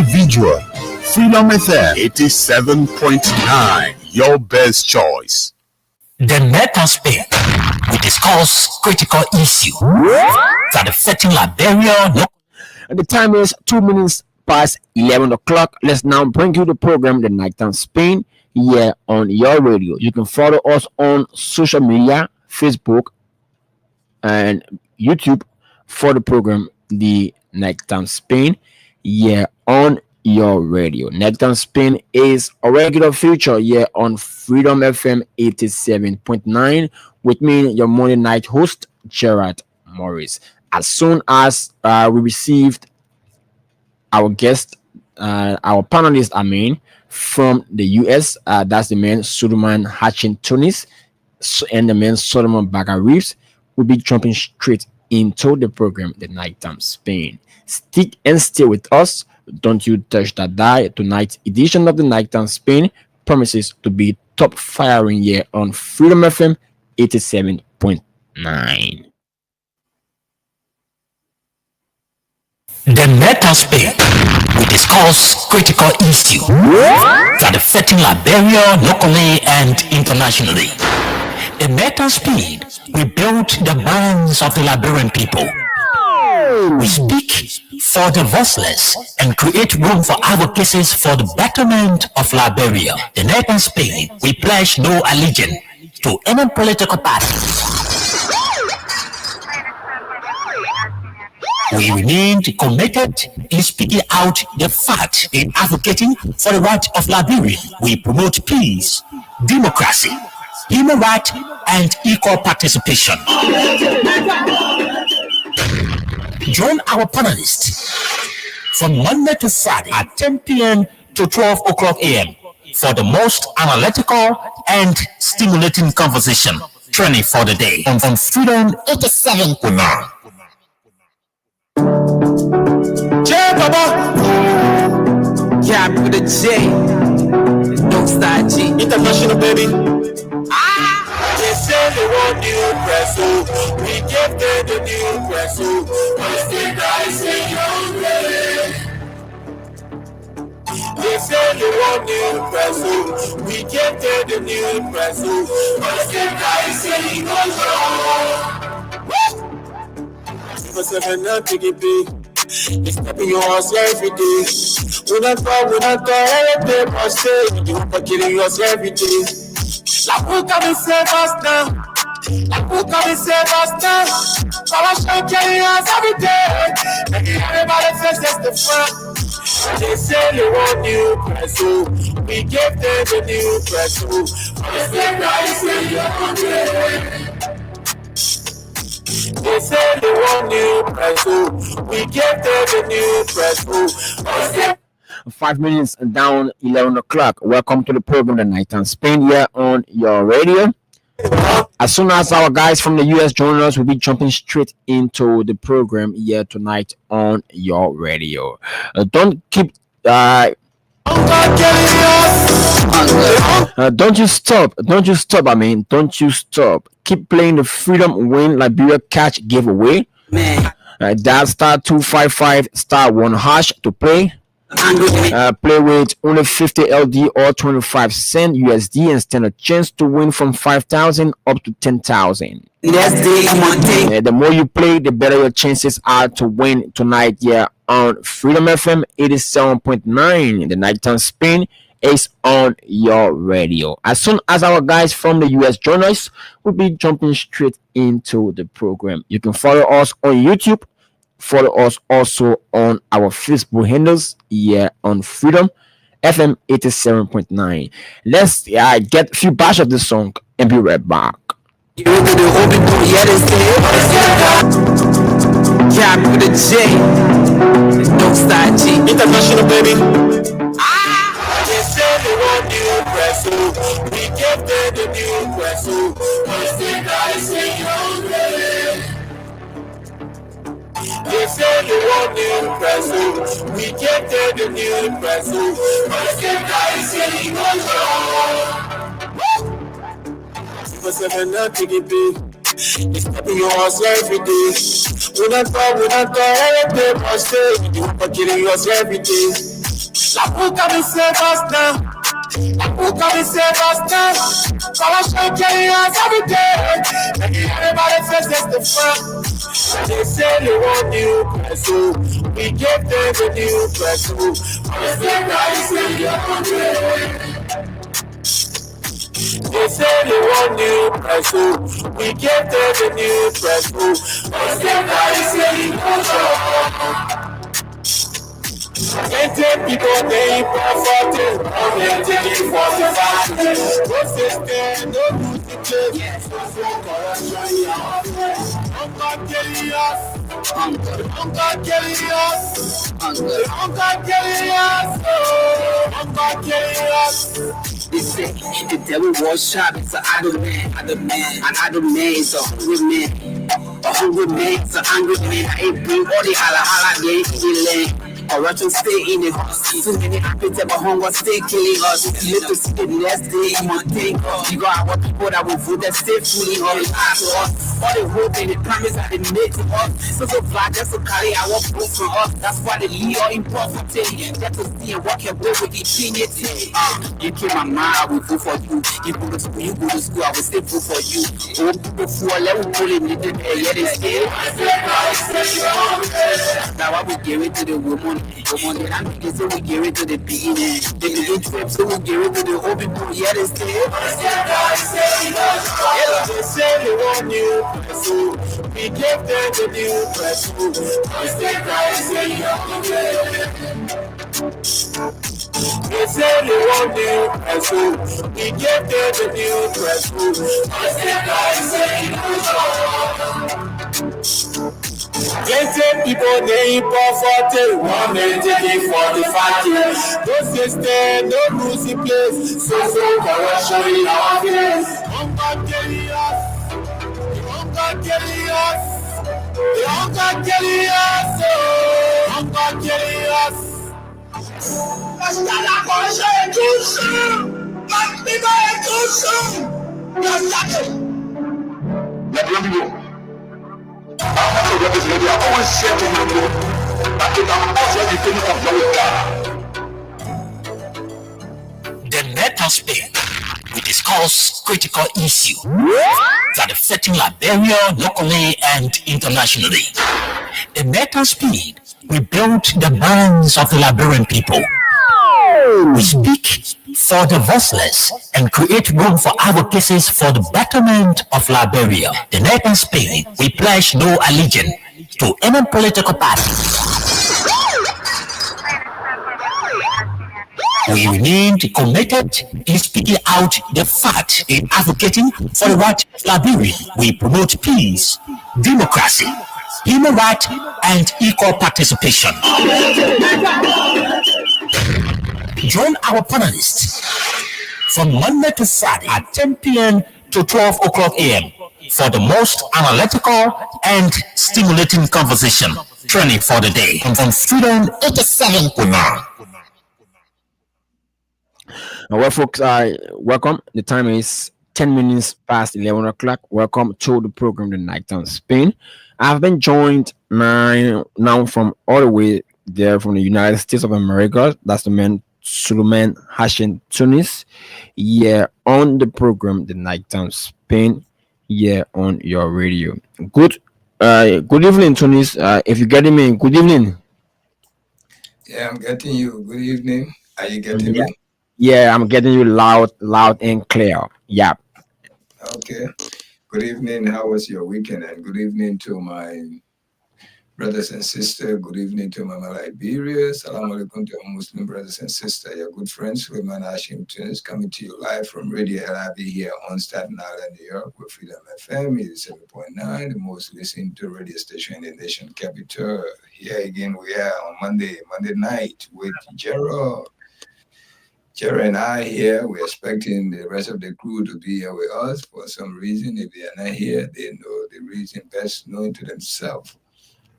individual. Freedom FM 87.9, your best choice. The Meta Spain, we discuss critical issues that affecting Liberia. And the time is 2 minutes past 11 o'clock. Let's now bring you the program, The Nighttime Spain, here on your radio. You can follow us on social media, Facebook and YouTube for the program, The Nighttime Spain, here on your radio. Nighttime Spain is a regular feature here on Freedom FM 87.9 with me, your morning night host, Gerard Morris. As soon as we received our guest, our panelist, from the US, that's the man Solomon Hutchinson and the man Solomon Baga-Reeves, will be jumping straight into the program, The Nighttime Spain. Stick and stay with us. Don't you touch that dial. Tonight's edition of The Nighttime Spain promises to be top firing here on Freedom FM 87.9. The Meta Spain, we discuss critical issues that affecting Liberia locally and internationally. The Meta Spain, we build the minds of the Liberian people. We speak for the voiceless and create room for advocacies for the betterment of Liberia. The Meta Spain, we pledge no allegiance to any political party. We remain committed in speaking out the fact in advocating for the right of Liberia. We promote peace, democracy, human rights, and equal participation. Join our panelists from Monday to Friday at 10 p.m. to 12 o'clock a.m. for the most analytical and stimulating conversation training for the day on Freedom 87.9. Baba, yeah, with a J, don't start G, international baby. They say they want new press, so we give them the new press, so we still guys say young baby. They say they want new press, so we give them the new press, so we still guys say young baby. For 7 and take it big. It's stepping your house every day. When I talk, every day, I say, you are killing us every day. Like, who can we save us now? Like, who can we save us now? Power shall carry us every day. Everybody says that's the front. They say they want new press, so we give them the new press, so they say, guys, say you're hungry. They say they want new press, so we give them the new press, so 5 minutes down 11 o'clock. Welcome to the program, The Nighttime Spain, here on your radio. As soon as our guys from the US join us, we'll be jumping straight into the program here tonight on your radio. Don't you stop. Don't you stop. Keep playing the Freedom Win Liberia Catch giveaway. Dial star 255 star 1 hash to play. Play with only 50 LD or 25 cent USD and stand a chance to win from 5,000 up to 10,000. The more you play, the better your chances are to win tonight here on Freedom FM 87.9. The Nighttime Spain is on your radio. As soon as our guys from the US join us, we'll be jumping straight into the program. You can follow us on YouTube. Follow us also on our Facebook handles here on Freedom FM 87.9. Let's get a few bars of the song and be right back. Cap with a J, don't start G, international baby. They say they want new press, so we give them the new press, so we still guys say young baby. They say they want new press, so we give them the new press, so we still guys say young baby. For 7 and take it big. It's stepping your house every day. When I talk, every day, I say, you are killing us every day. Who can we save us now? Who can we save us now? Corruption killing us every day. Everybody faces the front. They say they want new press, so we give them the new press. So they say they want new press, so we give them the new press. Plenty people they profit, they taking 45. No system, no music, so corruption. Hunger killing us, hunger killing us, hunger killing us, hunger killing us. They say the devil was sharp, it's an idle man, an idle man is a hungry man. A hungry man is an angry man. I ain't bring all the hala they ain't land. Corruption stay in the house. Too many appetites, but hunger stay killing us. Live to see the next day, you must think. You got our people that will vote that stay fooling all the time to us. All the hope and the promise that they made to us. So fly just to carry our vote from us. That's why they lead all important thing. Just to see and walk away with the dignity. You keep my mind, I will vote for you. You go to school, I will still vote for you. Oh, people for let me pull it in the air, yeah, they stay. Now I will give it to the woman. Woman, they not say we give it to the beginning. They begin to so we give it to the old people. Yeah, they stay. They say they want new press, so we give them the new press. They say they want new press, so we give them the new press. Plenty people they poverty, one man taking 45 years. No system, no rules in place, so corruption in our face. Hunger killing us, hunger killing us, hunger killing us, hunger killing us. La corruption est tout seul, la people est tout seul. The Net Spain, we discuss critical issues that affecting Liberia locally and internationally. The Net Spain, we build the minds of the Liberian people. We speak for the voiceless and create room for advocacies for the betterment of Liberia. The Net Spain, we pledge no allegiance to any political party. We remain committed in speaking out the fact in advocating for the right of Liberia. We promote peace, democracy, human rights, and equal participation. Join our panelists from Monday to Friday at 10 p.m. to 12 o'clock a.m. for the most analytical and stimulating conversation training for the day from Freedom 87.9. Well, folks, welcome. The time is 10 minutes past 11 o'clock. Welcome to the program, The Nighttime Spain. I've been joined now from all the way there from the United States of America. That's the man Suleiman Hashem Tunis. Yeah, on the program, The Nighttime Spain. Yeah, on your radio. Good evening, Tunis. If you're getting me, good evening. Yeah, I'm getting you. Good evening. Are you getting me? Yeah, I'm getting you loud and clear. Yeah. Okay. Good evening. How was your weekend? And good evening to my brothers and sisters. Good evening to Mama Liberia. Salam alaikum to our Muslim brothers and sisters. Your good friend Suleiman Hashem Tunis coming to you live from Radio LIV here on Staten Island, New York with Freedom FM 87.9, the most listened to radio station in the nation capital. Here again we are on Monday night with Gerald. Jerry and I here, we're expecting the rest of the crew to be here with us. For some reason, if they are not here, they know the reason best known to themselves.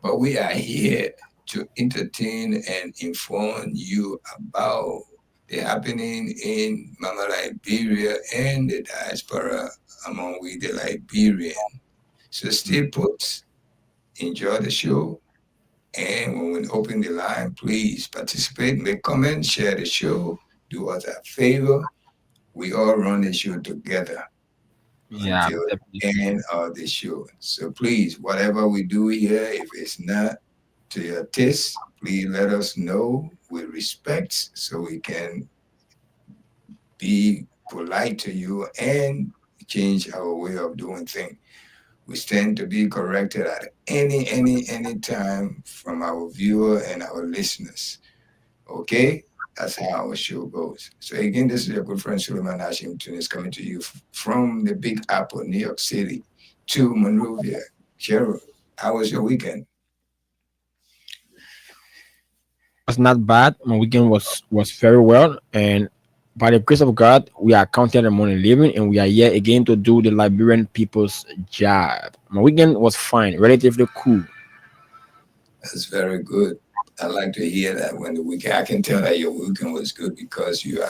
But we are here to entertain and inform you about the happening in Mama Liberia and the diaspora among we the Liberian. So stay put, enjoy the show, And when we open the line, please participate, make comments, share the show, do us a favor. We all run the show together Yeah, until definitely. the end of the show. So please, whatever we do here, if it's not to your taste, please let us know with respect so we can be polite to you and change our way of doing things. We stand to be corrected at any time from our viewer and our listeners. Okay? That's how our show goes. So again, this is your good friend Suleiman Washington is coming to you from the Big Apple, New York City, to Monrovia. Cheryl, how was your weekend? Was not bad. My weekend was very well, and by the grace of God, we are counting the money living, and we are here again to do the Liberian people's job. My weekend was fine, relatively cool. That's very good. I like to hear that when the weekend. I can tell that your weekend was good because you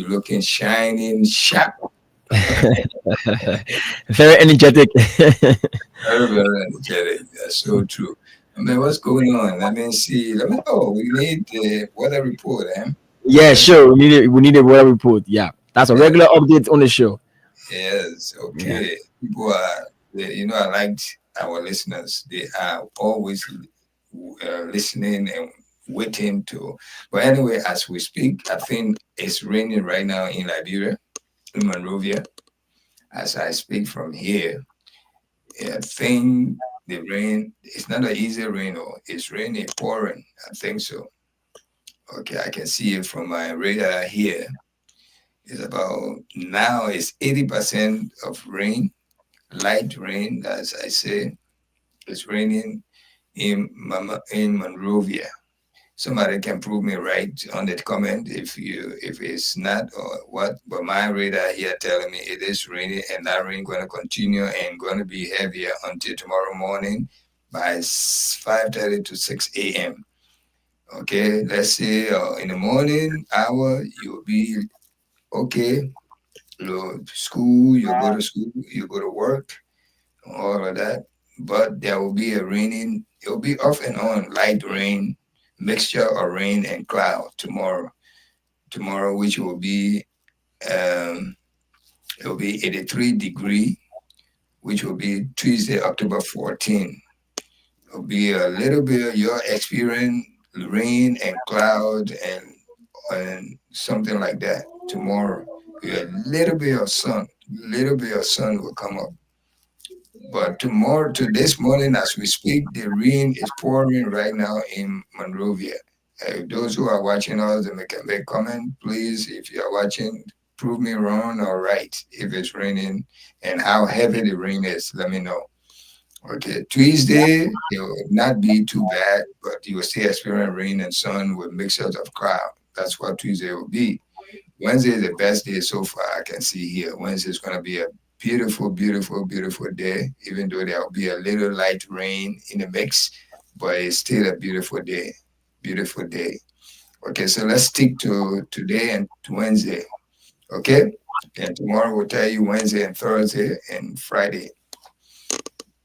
looking shining sharp. Very energetic. Very, very energetic. That's so true. I mean, what's going on? Let me see. Let me know. We need the weather report, eh? Yeah, Let me, sure. We need a weather report. Yeah, that's a yes, regular update on the show. yes, Yeah. okay. People are, I liked our listeners. They are always listening and waiting to. But anyway, as we speak, I think it's raining right now in Liberia, in Monrovia. As I speak from here, I think the rain, it's not an easy rain, or it's raining, pouring. I think so. Okay, I can see it from my radar here. It's about now it's 80% of rain, light rain, as I say. It's raining in Monrovia. Somebody can prove me right on the comment if it's not or what. But my radar here telling me it is raining and that rain going to continue and going to be heavier until tomorrow morning by 5:30 to 6 a.m. Okay, let's say in the morning hour you'll be okay. School, you go to school, you go to work, all of that. But there will be a raining. It will be off and on, light rain, mixture of rain and cloud tomorrow. Tomorrow, which will be it will be 83-degree, which will be Tuesday, October 14. It'll be a little bit of your experience, rain and cloud and something like that tomorrow. A little bit of sun, little bit of sun will come up. But tomorrow, to this morning, as we speak, the rain is pouring right now in Monrovia. Those who are watching us, they can make comment, please. If you are watching, prove me wrong or right. If it's raining and how heavy the rain is, let me know. Okay, Tuesday it will not be too bad, but you will still experience rain and sun with mixtures of cloud. That's what Tuesday will be. Wednesday is the best day so far I can see here. Wednesday is going to be a beautiful, beautiful, beautiful day, even though there will be a little light rain in the mix, but it's still a beautiful day. Beautiful day. Okay, so let's stick to today and to Wednesday. Okay? And tomorrow we'll tell you Wednesday and Thursday and Friday.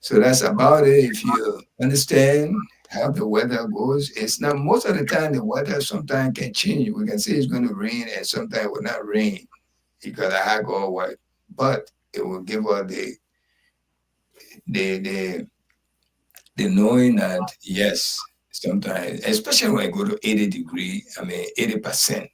So that's about it. If you understand how the weather goes, it's not most of the time the weather sometimes can change. We can say it's going to rain and sometimes it will not rain because I have go what, but it will give us the the the knowing that yes, sometimes, especially when I go to 80-degree, I mean 80%.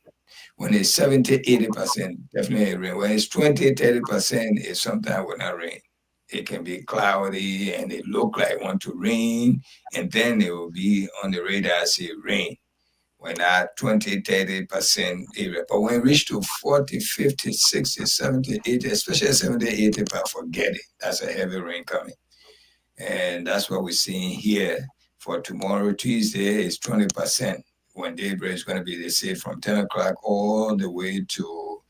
When it's 70, 80%, definitely rain. When it's 20, 30%, it sometimes will not rain. It can be cloudy and it look like want to rain, and then it will be on the radar say rain. When at 20, 30% area. But when it reach to 40, 50, 60, 70, 80, especially 70, 80, forget it. That's a heavy rain coming. And that's what we're seeing here for tomorrow, Tuesday, is 20%. When daybreak is going to be, they say, from 10 o'clock all the way to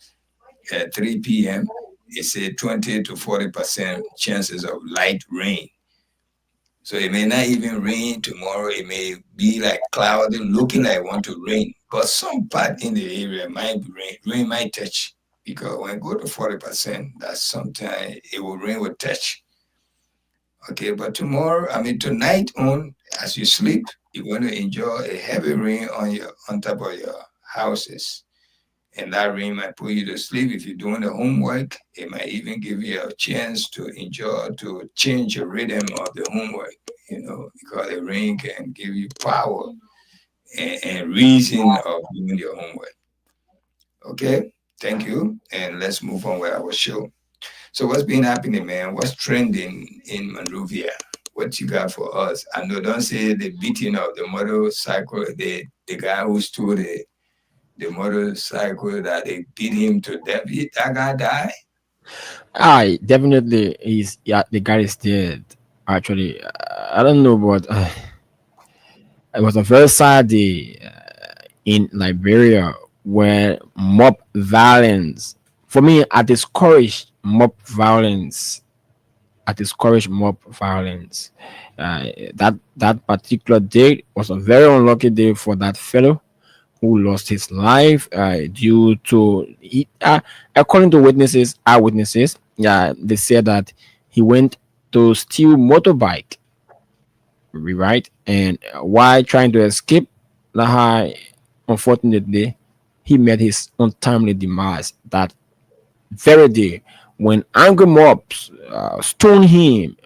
3 p.m., it said 20 to 40% chances of light rain. So it may not even rain tomorrow. It may be like cloudy, looking like want to rain. But some part in the area might rain. Rain might touch. Because when it go to 40%, that's sometimes it will rain with touch. Okay, but tomorrow, I mean tonight on, as you sleep, You want to enjoy a heavy rain on top of your houses. And that rain might put you to sleep. If you're doing the homework, it might even give you a chance to enjoy, to change the rhythm of the homework, because the rain can give you power and reason of doing your homework. Okay, thank you. And let's move on with our show. So what's been happening, man? What's trending in Monrovia? What you got for us? I know, don't say the beating of the motorcycle, the guy who stole the motorcycle that they beat him to death. That guy died? I definitely is. Yeah, the guy is dead. Actually, I don't know, but it was a very sad day in Liberia where mob violence. For me, I discourage mob violence. I discourage mob violence. That particular day was a very unlucky day for that fellow who lost his life due to according to eyewitnesses. Yeah, they said that he went to steal motorbike, right? And while trying to escape, Lahai, unfortunately, he met his untimely demise that very day when angry mobs stoned him,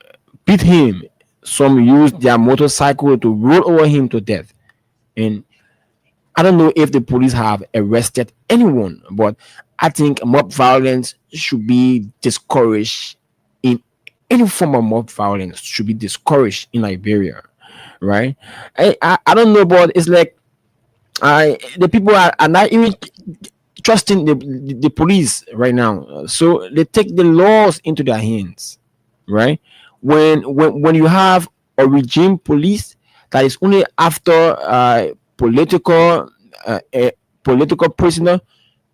beat him. Some used their motorcycle to roll over him to death. And I don't know if the police have arrested anyone, but I think mob violence should be discouraged in any form of mob violence should be discouraged in Liberia, right? I don't know, but it's like the people are not even trusting the police right now. So they take the laws into their hands, right? When you have a regime police that is only after political political prisoner,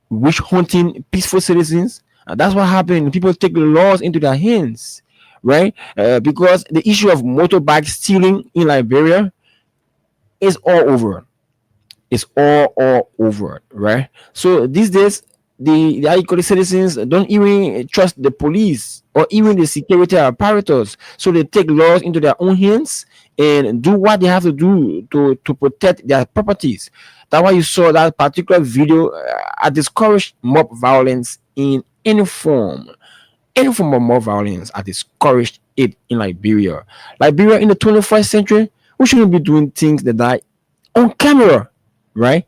witch hunting peaceful citizens. That's what happened. People take the laws into their hands, right? Because the issue of motorbike stealing in Liberia is all over. It's all over, right? So these days, the Iconic citizens don't even trust the police or even the security apparatus. So they take laws into their own hands and do what they have to do to protect their properties. That's why you saw that particular video. I discourage mob violence in any form of mob violence. I discouraged it in Liberia. Liberia in the 21st century, we shouldn't be doing things that are on camera, right?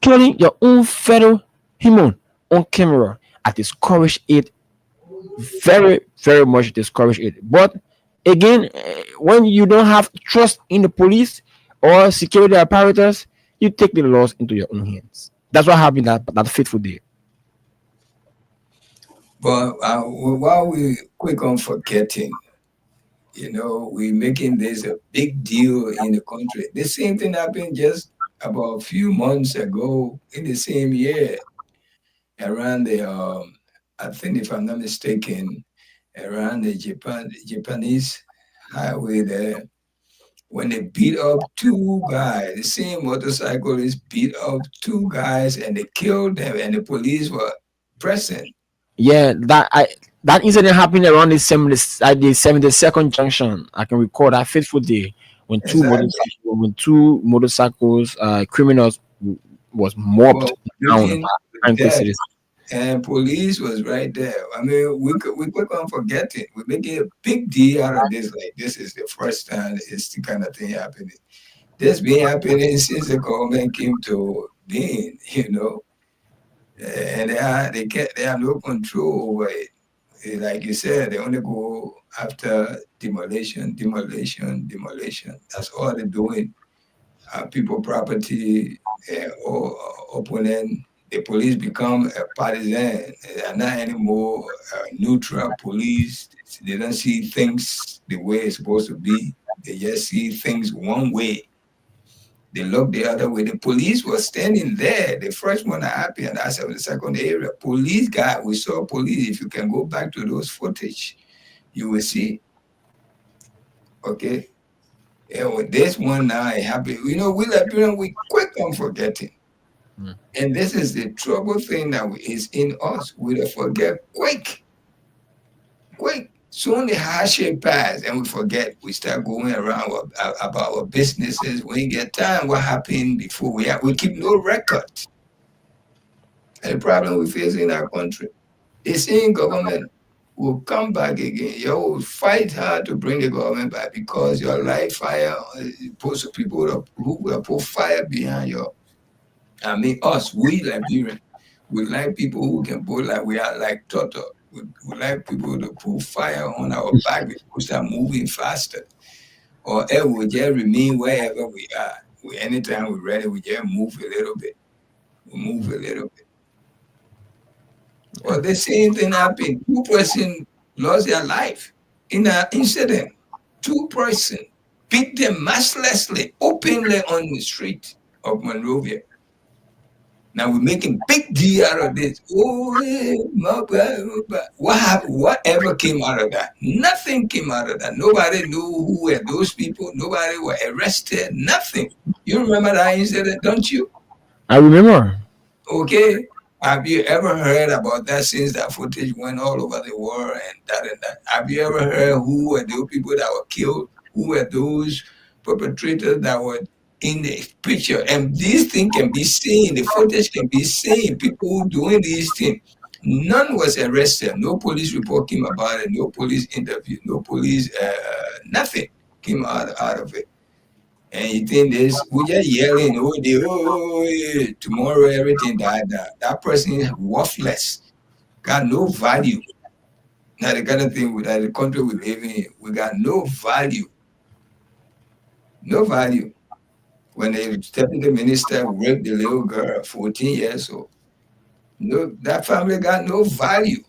Killing your own fellow human on camera. I discourage it very, very much. Discourage it. But again, when you don't have trust in the police or security apparatus, you take the laws into your own hands. That's what happened that fateful day. But while we quick on forgetting, we making this a big deal in the country. The same thing happened just about a few months ago in the same year around the I think if I'm not mistaken, around the Japanese highway there, when they beat up two guys, the same motorcyclists beat up two guys and they killed them, and the police were present. Yeah, that incident happened around the 72nd junction. I can recall that fateful day Exactly. when two motorcycles criminals was mobbed Well, down beating by to angry death, citizens. and police was right there. I mean, we quick on forgetting. We make a big deal out of this. Like this is the first time it's the kind of thing happening. This been happening since the government came to being, and they have no control over it. Like you said, they only go after demolition, demolition, demolition. That's all they're doing. People property or opponent. The police become a partisan. They are not anymore neutral police. They don't see things the way it's supposed to be. They just see things one way. They look the other way. The police was standing there. The first one that happened, and that's the second area. Police guy, we saw police. If you can go back to those footage, you will see. Okay. And with this one now, it happened. We Liberian, we quick on forgetting. And this is the trouble thing that is in us. We don't forget quick. Quick. Soon the hardship pass and we forget. We start going around about our businesses. We ain't get time. What happened before we keep no record. And the problem we face in our country. The same government will come back again. You will fight hard to bring the government back because your life fire, people who will put fire behind your. I mean, us, we Liberians, we like people who can put like we are like turtle. We like people to put fire on our back because we start moving faster. Or else we just remain wherever we are. Anytime we're ready, we just move a little bit. We move a little bit. Well, the same thing happened. 2 persons lost their life in an incident. 2 persons beat them mercilessly, openly on the street of Monrovia. Now we're making big deal out of this. What happened? Whatever came out of that? Nothing came out of that. Nobody knew who were those people. Nobody were arrested. Nothing. You remember that incident, don't you? I remember. Okay. Have you ever heard about that since that footage went all over the world and that and that? Have you ever heard who were those people that were killed? Who were those perpetrators that were in the picture? And these things can be seen. The footage can be seen. People doing these things. None was arrested. No police report came about it. No police interview. No police, nothing came out of it. And you think this, we just yelling all day, tomorrow everything died down. That person is worthless, got no value. Now the kind of thing with the country we live in, we got no value. No value. When the deputy minister raped the little girl, 14 years old, no, that family got no value.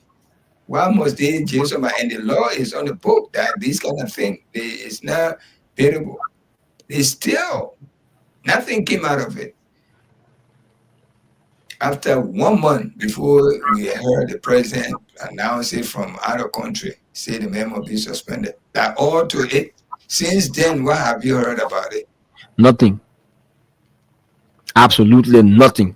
Why must they jail somebody? And the law is on the book that this kind of thing is not bearable. Still, nothing came out of it. After 1 month before we heard the president announce it from out of country, say the man will be suspended. That all to it. Since then, what have you heard about it? Nothing. Absolutely nothing.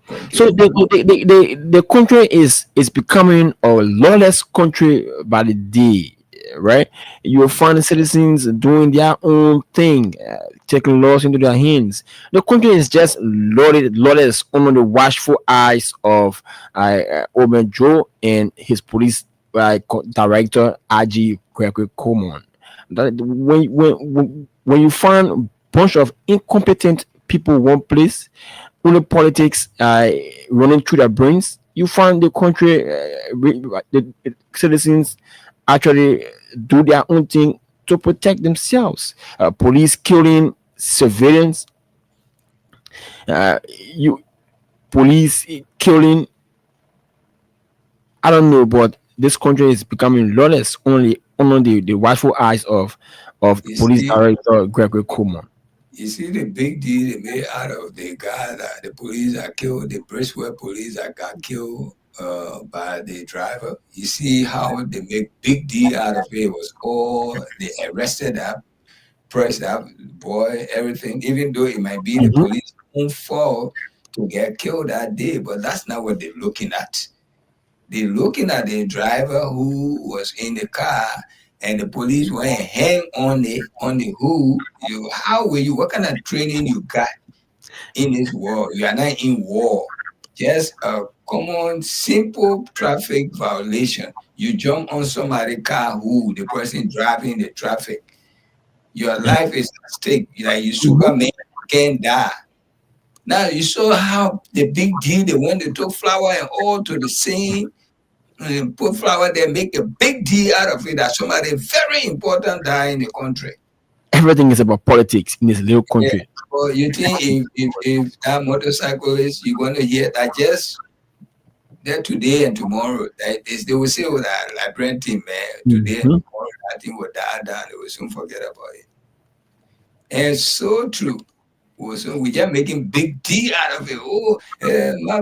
Okay. So the country is becoming a lawless country by the day. Right, you'll find the citizens doing their own thing, taking laws into their hands. The country is just lawless under the watchful eyes of Obed Joe and his police director RG Gregory Coleman. When you find a bunch of incompetent people in one place, only politics running through their brains, you find the country, the citizens actually do their own thing to protect themselves. Police killing civilians, police killing. I don't know, but this country is becoming lawless only under the watchful eyes of police director Gregory Coleman. You see the big deal they made out of the guy that the police that killed, the Bristol police that got killed by the driver. You see how they make big deal out of it. It was all they arrested that, pressed that boy, everything, even though it might be the police own fault to get killed that day, but that's not what they're looking at. They're looking at the driver who was in the car and the police went hang on the hood. What kind of training you got in this war? You are not in war. Just a common, simple traffic violation. You jump on somebody's car who the person driving the traffic. Your life is at stake. Like you Superman can die. Now you saw how the big deal they went to took flower and all to the scene and put flower there, make a big deal out of it that somebody very important die in the country. Everything is about politics in this little country. Yeah. Well, you think if that motorcyclist, you're going to hear that just that today and tomorrow, they will say, oh, that Liberian team, man, today and tomorrow, that thing will die down. They will soon forget about it. And it's so true. So we just making big deal out of it. Oh,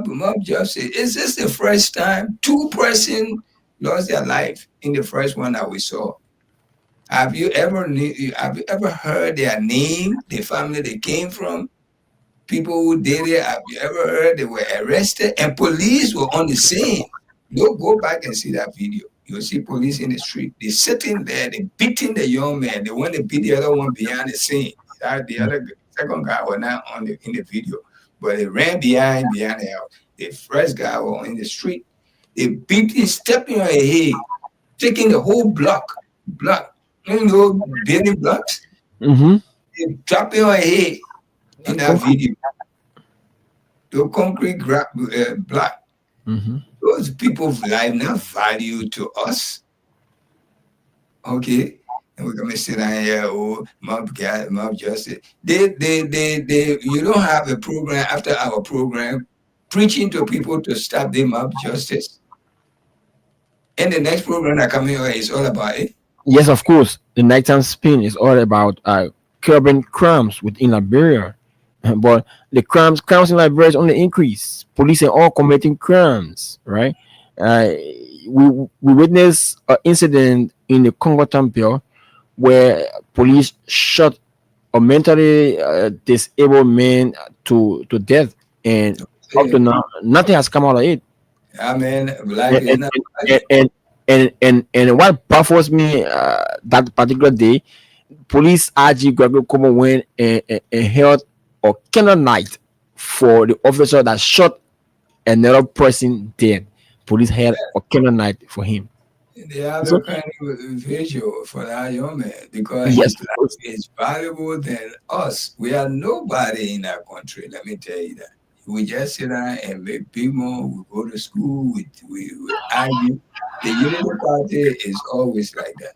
Mob just said, is this the first time 2 persons lost their life in the first one that we saw? Have you ever heard their name, the family they came from, people who did it? Have you ever heard they were arrested and police were on the scene? Go back and see that video. You see police in the street. They're sitting there, they're beating the young man. They want to beat the other one behind the scene. The other second guy was not in the video, but they ran behind the house. The first guy was in the street. They beat him, stepping on his head, taking the whole block, building blocks. Mm-hmm. They drop it on his head in that video. The concrete block. Mm-hmm. Those people's life not value to us. Okay. And we're gonna sit down here, mob justice. You don't have a program after our program preaching to people to stop the mob justice. And the next program that coming here is all about it. Yes, of course. The Nighttime Spin is all about curbing crimes within Liberia. But the crimes in Liberia is only increase. Police are all committing crimes, right? We witnessed an incident in the Congo Temple where police shot a mentally disabled man to death, and up to now nothing has come out of it. I mean, black is not and what baffles me that particular day, police RG Gregory Como went and held a candle night for the officer that shot another person dead. Police held a candle night for him. They have a kind of visual for that young man because Yes, his life is valuable than us. We are nobody in our country, let me tell you that. We just sit down and make people, we go to school, we argue. The Unity Party is always like that.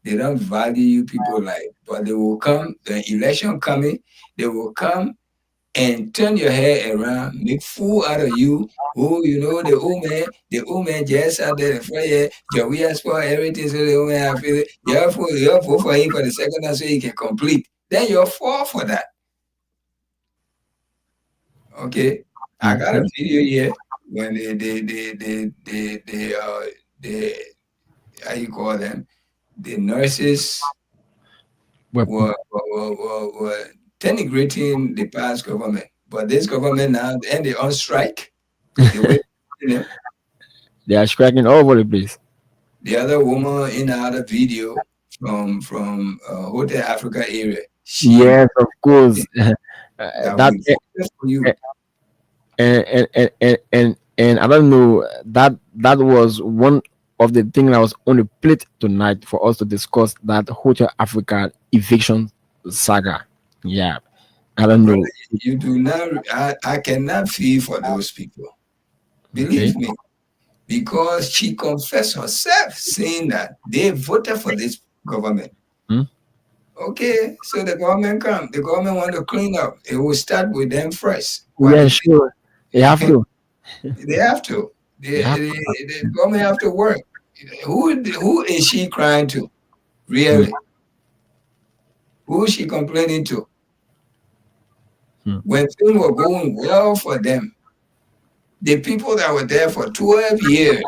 They don't value people like, but they will come, the election coming, they will come and turn your hair around, make fool out of you. Oh, you know, the old man just out there for you. We ask for everything, so the old man, I feel it. You're for him for the second time so he can complete. Then you're fall for that. Okay. I got a video here when they how you call them? The nurses were denigrating the past government, but this government now, and they're on strike. They are striking all over the place. The other woman in the other video from Hotel Africa area. Yes, of course. For you. And I don't know, that was one of the things that was on the plate tonight for us to discuss, that Hotel Africa eviction saga. Yeah, I don't know. You do not. I cannot feel for those people. Believe me, because she confessed herself, saying that they voted for this government. Okay, so the government come. The government want to clean up. It will start with them first. Yeah, sure. They have to. They have to. The government have to work. Who is she crying to? Really? Who is she complaining to? When things were going well for them, the people that were there for 12 years,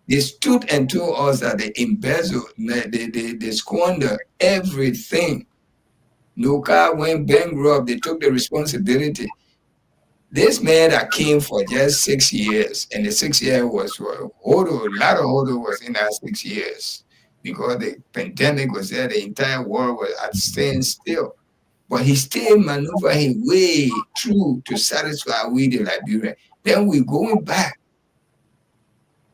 they stood and told us that they embezzled, they squandered everything. No car went bankrupt. They took the responsibility. This man that came for just 6 years, and the 6 years was for Hodo, a lot of Hodo was in that 6 years because the pandemic was there, the entire world was at standstill. But he still maneuvered his way through to satisfy we the Liberian. Then we going back.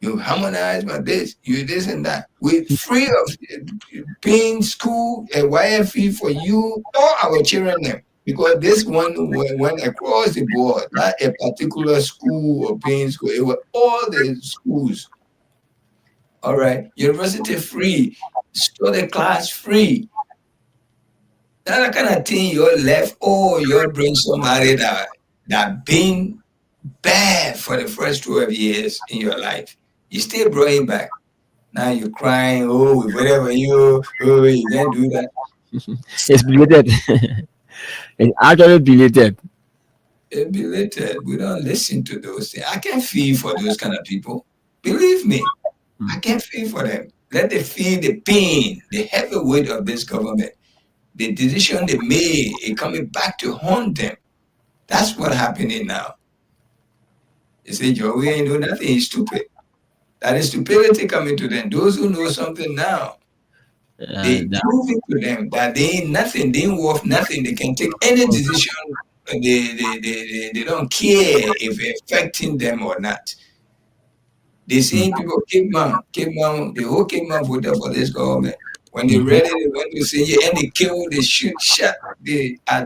You harmonize my this, you this and that. We free of paying school and YFE for you, all our children there. Because this one went across the board, not a particular school or paying school. It was all the schools. All right, university free, study class free. That kind of thing you're left, or you're bring somebody that been bad for the first 12 years in your life. You still brought him back. Now you're crying, whatever you can't do that. It's belated. It's actually belated. It's belated. We don't listen to those things. I can't feel for those kind of people. Believe me, I can't feel for them. Let them feel the pain, the heavy weight of this government. The decision they made is coming back to haunt them. That's what's happening now. They say, Joe, we ain't doing nothing. He's stupid. That is stupidity coming to them. Those who know something now, they That, prove it to them that they ain't nothing, they ain't worth nothing. They can take any decision. They don't care if it's affecting them or not. They seeing people Cape Mountain, the whole Cape Mountain voted for this government. When they read it, they went to say, yeah, and they kill, they shot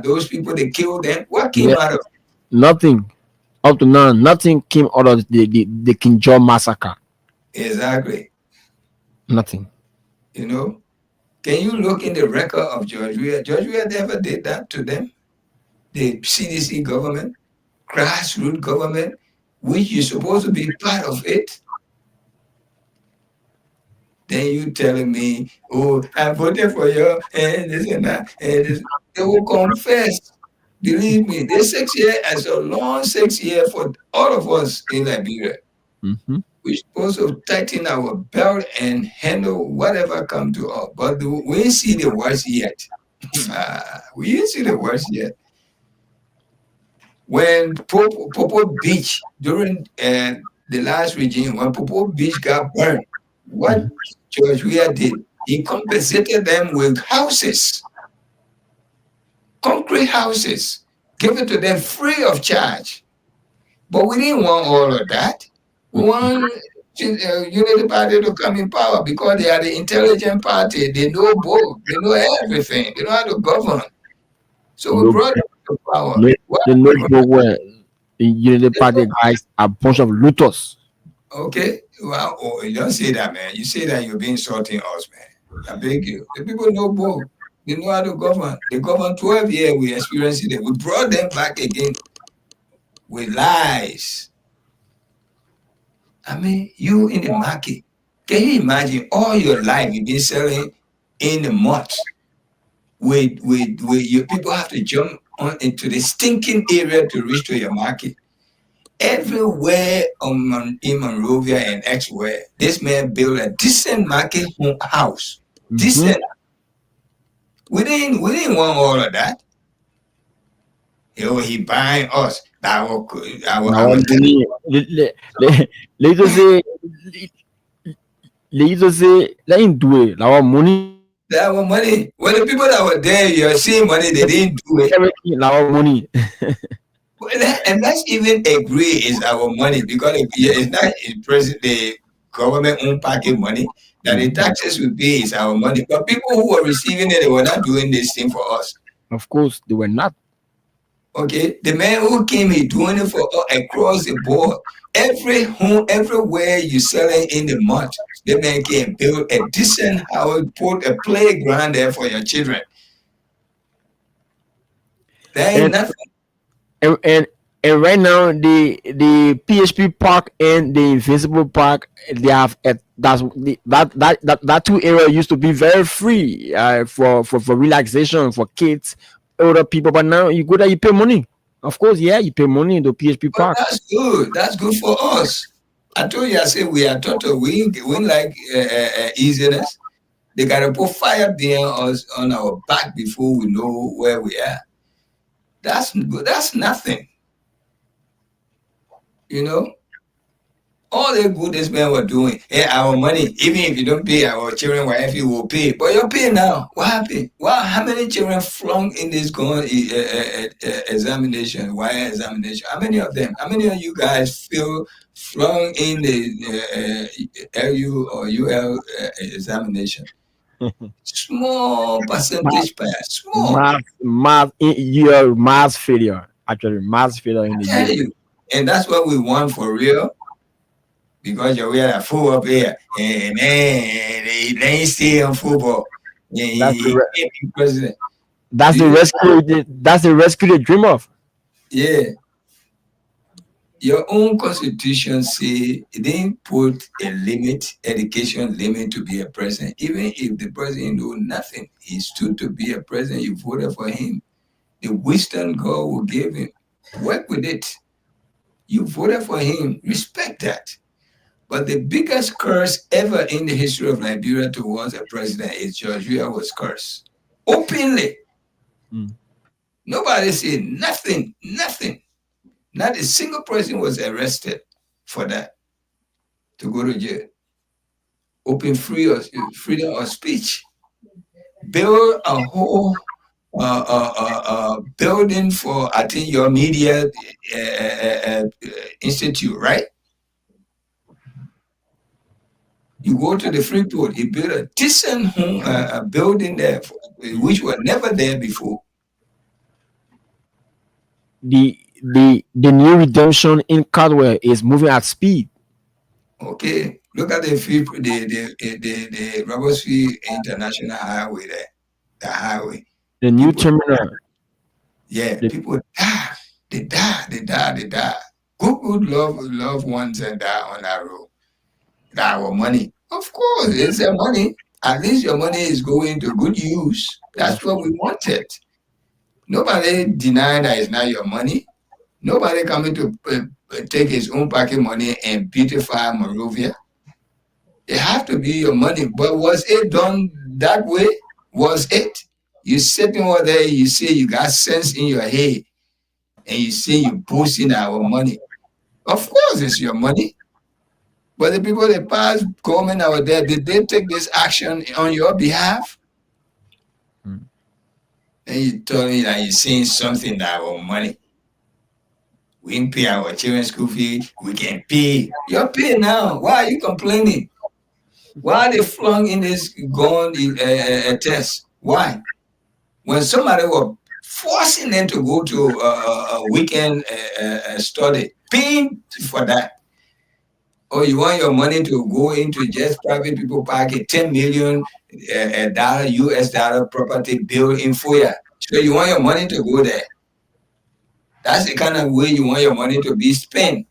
those people, they kill them. What came yeah, out of nothing up to now. Nothing came out of the King George massacre. it? Exactly. Nothing. You know? Can you look in the record of George Weah? George Weah never did that to them. The CDC government, grassroots government, which you're supposed to be part of it. Then you telling me, oh, I voted for you, and this and that, and this. They will confess. Believe me, this 6 years is a long 6 years for all of us in Liberia. Mm-hmm. We're supposed to tighten our belt and handle whatever come to us. But we ain't see the worst yet. We ain't see the worst yet. When Popo Beach, during the last regime, when Popo Beach got burned, what George Weah did, he compensated them with houses, concrete houses, give it to them free of charge. But we didn't want all of that. We want Unity Party to come in power because they are the intelligent party. They know both. They know everything. They know how to govern. So we No, brought them to power. no, What the notebook where the Unity Party guys are a bunch of looters. Okay, well, oh, you don't say that, man. You say that you're being insulting us, man. I beg you. The people know both. They know how to govern. They govern 12 years. We experienced it. We brought them back again with lies. I mean, you in the market. Can you imagine all your life you've been selling in the mud? With your people have to jump on into the stinking area to reach to your market. Everywhere in Monrovia and elsewhere, this man built a decent market house. Decent. We didn't want all of that. He buying us. Now, they used to say, let him do it. Our money, our money. When the people that were there, you're seeing money, they didn't do it. everything, our money. And that's even agree is our money because it's not the government own pocket money that the taxes we pay is our money. But people who were receiving it, they were not doing this thing for us. Of course, they were not. Okay, the man who came here doing it for across the board. Every home, everywhere you selling in the month, the man can build a decent house, put a playground there for your children. There ain't nothing. And right now the PHP Park and the Invincible Park, they have that two area used to be very free for relaxation for kids, older people, but now you go there, you pay money. Of course, yeah, you pay money in the PHP Park. That's good. That's good for us. I told you, I said we are total. We like easiness. They gotta put fire behind us on our back before we know where we are. That's good. That's nothing. You know, all the good this man were doing. Our money, even if you don't pay, our children, wife, you will pay. But you're paying now. What happened? Well, how many children flung in this examination? Why examination? How many of them? How many of you guys feel flung in the LU or UL examination? Small percentage pass. Small. Your mass failure. Actually, mass failure in the Tell you. And that's what we want for real. Because you're wearing a fool up here. And they ain't still in football. That's the president. That's the rescue. That's the rescue they dream of. Yeah. Your own constitution say it didn't put a limit, education limit to be a president. Even if the president knew nothing, he stood to be a president, you voted for him. The wisdom God will give him. Work with it. You voted for him. Respect that. But the biggest curse ever in the history of Liberia towards a president is George Weah was cursed. Openly. Nobody said nothing. Nothing. Not a single person was arrested for that. to go to jail. Open freedom of speech. Build a whole building for, I think, your media institute, right? You go to the Freeport, he built a decent home, building there, which was never there before. The new redemption in Caldwell is moving at speed. Okay, look at the Robertsfield International Highway there, the highway. The new terminal. Yeah, people die. They die. Good loved ones and die on that road. Our money, of course, it's their money. At least your money is going to good use. That's what we wanted. Nobody denying that it's not your money. Nobody coming to take his own pocket money and beautify Monrovia. It have to be your money. But was it done that way? Was it? You sitting over there, you say you got sense in your head, and you say you boasting our money. Of course, it's your money. But the people that pass government out there, did they take this action on your behalf? And you told me that you're saying something that our money. We didn't pay our children's school fee. We can pay. You're paying now. Why are you complaining? Why are they flung in this gun test? Why? When somebody was forcing them to go to a weekend study, paying for that. Oh, you want your money to go into just private people pocket, $10 million US dollar property bill in FOIA. So you want your money to go there. That's the kind of way you want your money to be spent.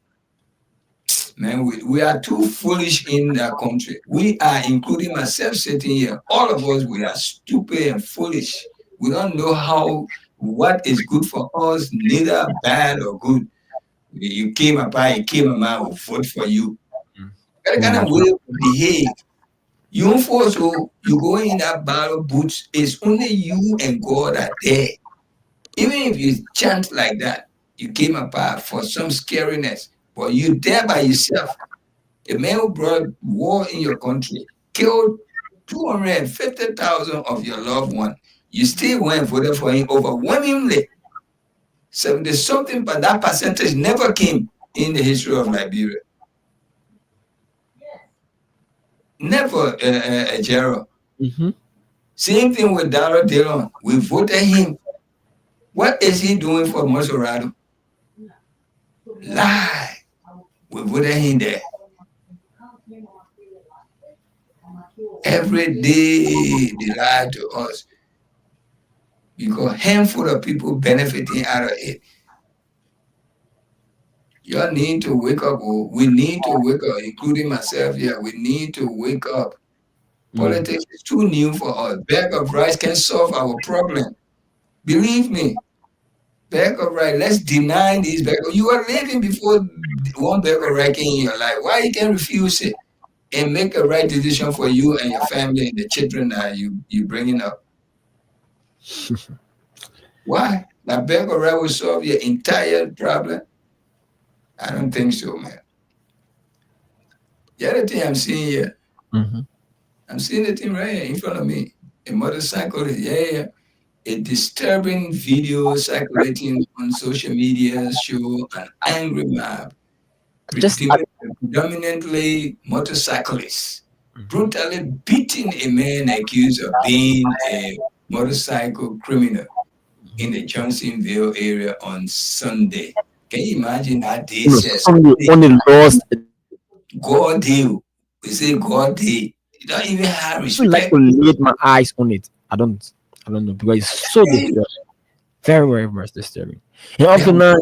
Man, we are too foolish in that country. We are, including myself sitting here, all of us, we are stupid and foolish. We don't know what is good for us, neither bad or good. You came apart, you came a will vote for you. That kind of way to behave. You force you go in that battle boots, it's only you and God are there. Even if you chant like that, you came apart for some scariness, but you there by yourself. A man who brought war in your country, killed 250,000 of your loved one. You still went and voted for him overwhelmingly. 70-something, but that percentage never came in the history of Liberia. Never, Gerald. Same thing with Darrell Dillon. We voted him. What is he doing for Monserrado? Lie. We voted him there. Every day they lie to us. Because a handful of people benefiting out of it. You need to wake up. We need to wake up, including myself here. We need to wake up. Politics is too new for us. Bag of rice can solve our problem. Believe me. Bag of rice, let's deny these bag of. You are living before one bag of rice in your life. Why you can refuse it and make a right decision for you and your family and the children that you bringing up? Why? That bag of rice will solve your entire problem? I don't think so, man. The other thing I'm seeing here, I'm seeing the thing right here in front of me. A motorcycle, a disturbing video circulating on social media show an angry mob, predominantly motorcyclists, brutally beating a man accused of being a motorcycle criminal in the Johnsonville area on Sunday. Can you imagine that day? Only lost. God deal. We say God deal. You don't even have respect. I like to lay my eyes on it. I don't know because it's so disturbing. Very, very much disturbing. And up to now,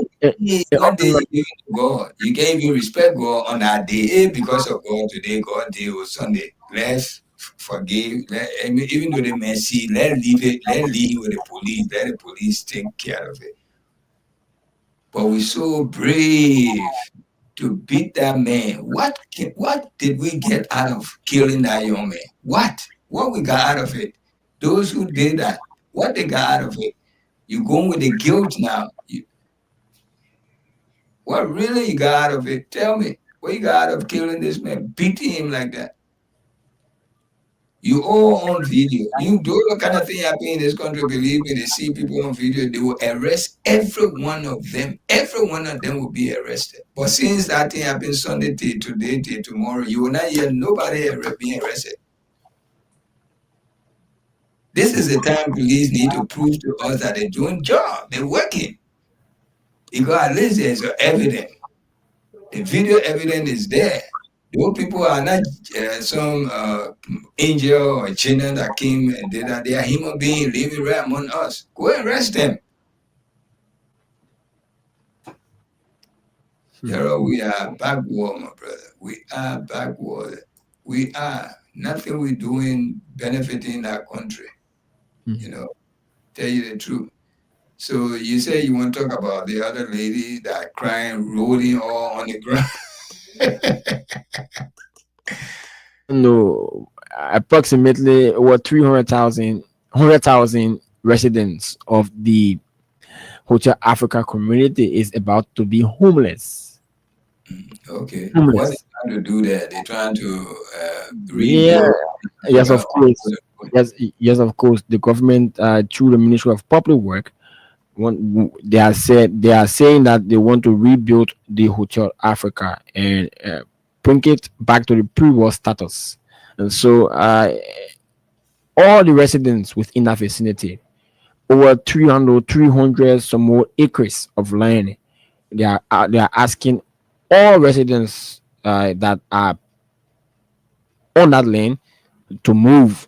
God, you can't even respect God on that day because of God today. God deal with Sunday. Let's forgive. Even though they may see, let's leave it. Let's leave with the police. Let the police take care of it. But we're so brave to beat that man. What did we get out of killing that young man? What we got out of it? Those who did that, what they got out of it? You going with the guilt now. What really you got out of it? Tell me. What you got out of killing this man, beating him like that? You all on video. You do the kind of thing happen in this country. Believe me, they see people on video, they will arrest every one of them. Every one of them will be arrested. But since that thing happened Sunday till today, till tomorrow, you will not hear nobody being arrested. This is the time police need to prove to us that they're doing job, they're working. Because at least there's evidence. The video evidence is there. Those people are not some angel or children that came and did that. They are human beings living right among us. Go and arrest them. Gerald, we are backward, my brother. We are backward. We are. Nothing we're doing benefiting our country. You know, tell you the truth. So you say you want to talk about the other lady that crying, rolling all on the ground. No, approximately over 100,000 residents of the Hotel Africa community is about to be homeless. Okay. Homeless. What they trying to do there? They're trying to Yeah, rebuild. yes, of course. Yes, of course. The government, through the Ministry of Public Work, they are saying that they want to rebuild the Hotel Africa and bring it back to the pre-war status. And so, all the residents within that vicinity, over 300 some more acres of land, they are asking all residents that are on that land to move.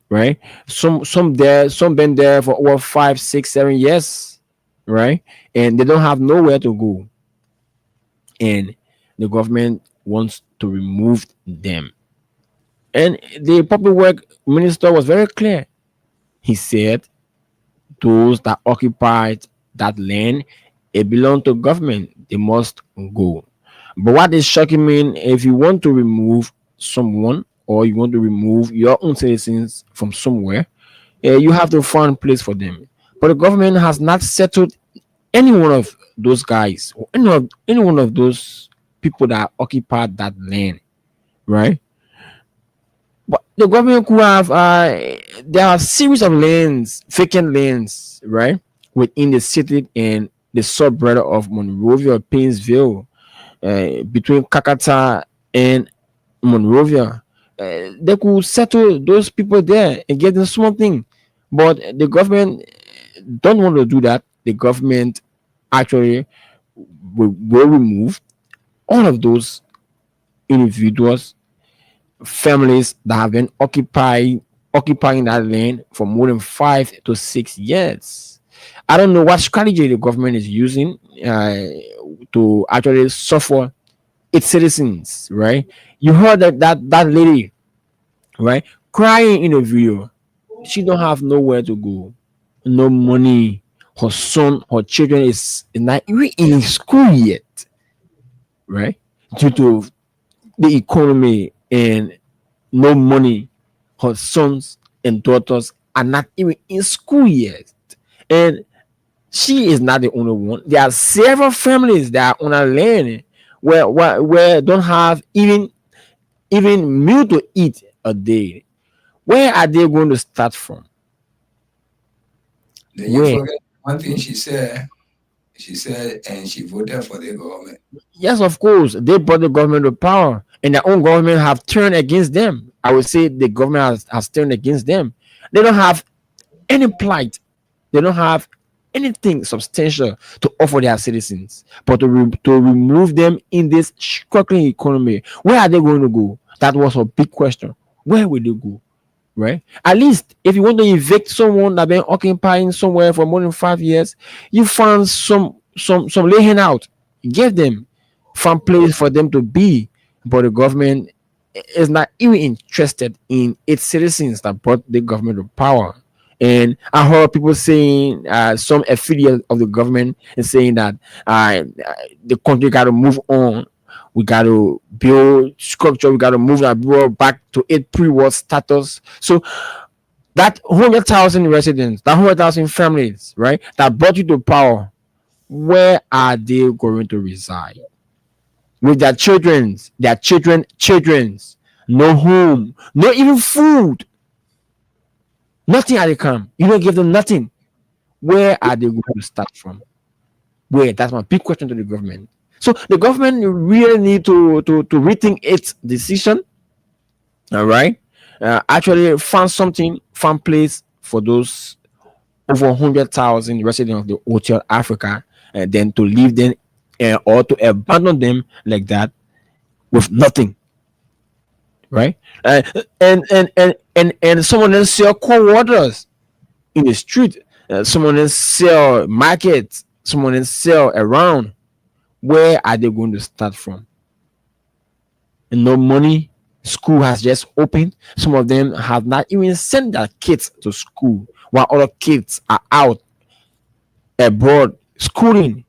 Right, some been there for over 5, 6, 7 years, right, and they don't have nowhere to go, and the government wants to remove them. And the public work minister was very clear. He said those that occupied that land, it belong to government, they must go. But what is shocking me, if you want to remove someone or you want to remove your own citizens from somewhere, you have to find a place for them. But the government has not settled any one of those guys or any one of those people that occupied that land, right? But the government could have there are a series of lands, vacant lands, right, within the city and the suburb of Monrovia, Painesville, between Kakata and Monrovia. They could settle those people there and get them something, but the government don't want to do that. The government actually will remove all of those individuals, families that have been occupying that land for more than 5 to 6 years. I don't know what strategy the government is using to actually suffer its citizens, right? You heard that lady, right, crying in a video. She don't have nowhere to go, no money. Her son, her children is not even in school yet, right? Due to the economy and no money, her sons and daughters are not even in school yet, and she is not the only one. There are several families that are on a land where don't have even meal to eat a day. Where are they going to start from? Then you Where? forget one thing she said. She said, and she voted for the government. Yes, of course, they brought the government to power, and their own government have turned against them. I would say the government has turned against them. They don't have any plight. They don't have anything substantial to offer their citizens, but to remove them in this struggling economy. Where are they going to go? That was a big question. Where will they go? Right? At least if you want to evict someone that been occupying somewhere for more than 5 years, you find some laying out. Give them some place for them to be. But the government is not even interested in its citizens that brought the government to power. And I heard people saying, some affiliate of the government is saying that the country got to move on. We got to build structure. We got to move that world back to its pre-war status. So that 100,000 residents, that 100,000 families, right, that brought you to power, where are they going to reside? with their children's, no home, no even food, nothing at the camp. You don't give them nothing. Where are they going to start from? Where? That's my big question to the government. So the government really need to rethink its decision. All right. Actually find place for those over 100,000 residents of the Hotel Africa, and then to leave them or to abandon them like that with nothing, right? And someone else sell cold waters in the street, someone else sell markets, someone else sell around. Where are they going to start from? And no money. School has just opened. Some of them have not even sent their kids to school, while other kids are out abroad schooling.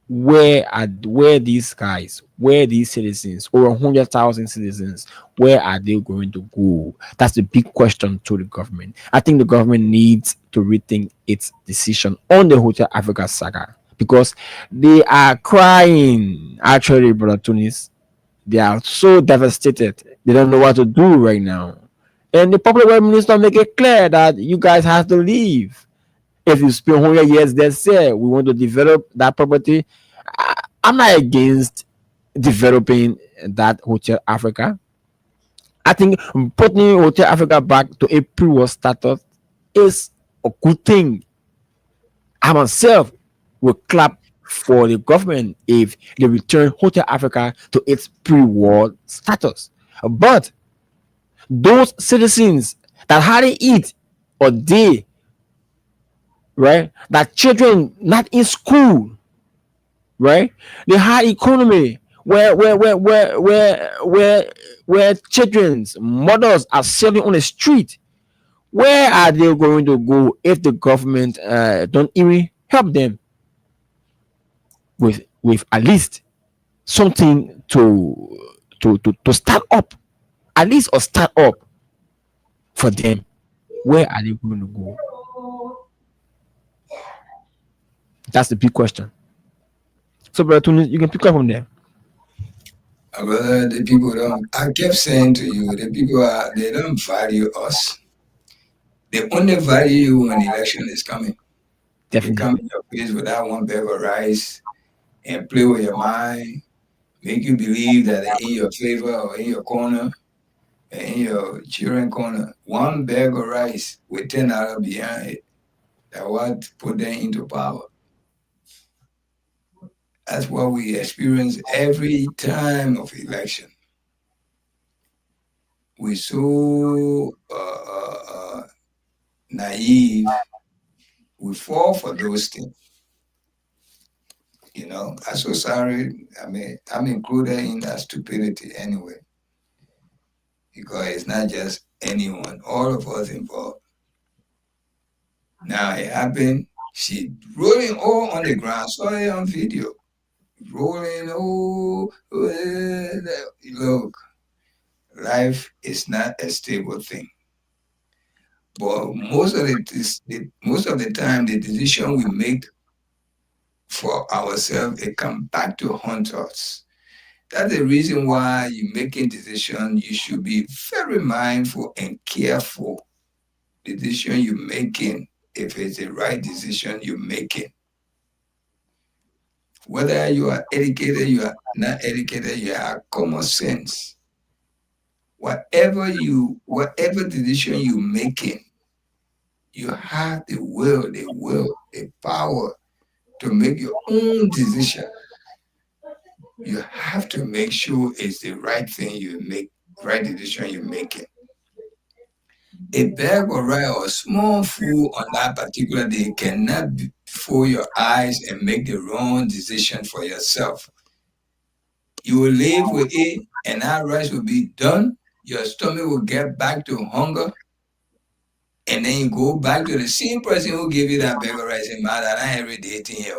Where these guys, where these citizens, over 100,000 citizens, where are they going to go? That's the big question to the government. I think the government needs to rethink its decision on the Hotel Africa saga, because they are crying. Actually, brother Tunis, they are so devastated. They don't know what to do right now. And the public works minister make it clear that you guys have to leave. If you spend 100 years there, say we want to develop that property. I'm not against developing that Hotel Africa. I think putting Hotel Africa back to a pre-war status is a good thing. I myself will clap for the government if they return Hotel Africa to its pre-war status. But those citizens that hardly eat or day, right? That children not in school, right? The high economy where children's mothers are selling on the street. Where are they going to go if the government don't even help them with at least something to start up, at least a start up for them? Where are they going to go? That's the big question. So, brother Tunis, you can pick up from there. Brother, the people don't. I kept saying to you, the people they don't value us. They only value you when election is coming. They Definitely. come in your face with that one bag of rice and play with your mind, make you believe that they're in your favor or in your corner, in your children corner. One bag of rice with $10 behind it, that what put them into power. That's what we experience every time of election. We're so naive. We fall for those things. You know, I'm so sorry. I mean, I'm included in that stupidity anyway, because it's not just anyone, all of us involved. Now it happened. She rolling all on the ground. Saw it on video. Rolling, look, life is not a stable thing. But most of the time, the decision we make for ourselves, it comes back to haunt us. That's the reason why you're making decisions. You should be very mindful and careful. The decision you're making, if it's the right decision you're making. Whether you are educated, you are not educated, you have common sense. Whatever decision you're making, you have the power to make your own decision. You have to make sure it's the right thing you make, right decision you're making. A bag of rice or small food on that particular day cannot be before your eyes and make the wrong decision for yourself. You will live with it, and that rice will be done. Your stomach will get back to hunger, and then you go back to the same person who gave you that bag of rice and man, that I every day thing here.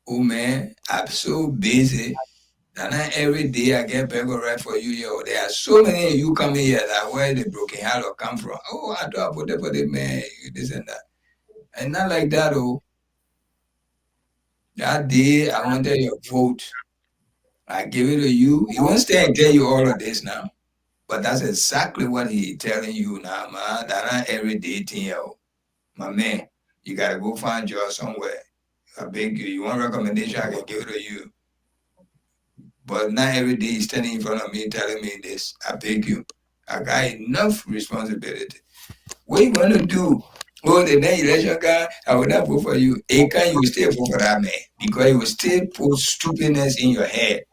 Oh man, I'm so busy. And then every day I get bag of rice for you, yo. There are so many of you coming here that where the broken heart will come from. Oh, I thought I put it for the man, this and that. And not like that, oh. That day, I wanted your vote. I give it to you. He won't stay and tell you all of this now. But that's exactly what he telling you now, man. That not everyday thing, yo. My man, you gotta go find job somewhere. I beg you. You want recommendation, I can give it to you. But not every day he's standing in front of me telling me this. I beg you. I got enough responsibility. What you gonna do? Oh, the next election guy, I will not vote for you. And can you still vote for that man? Because he will still put stupidness in your head.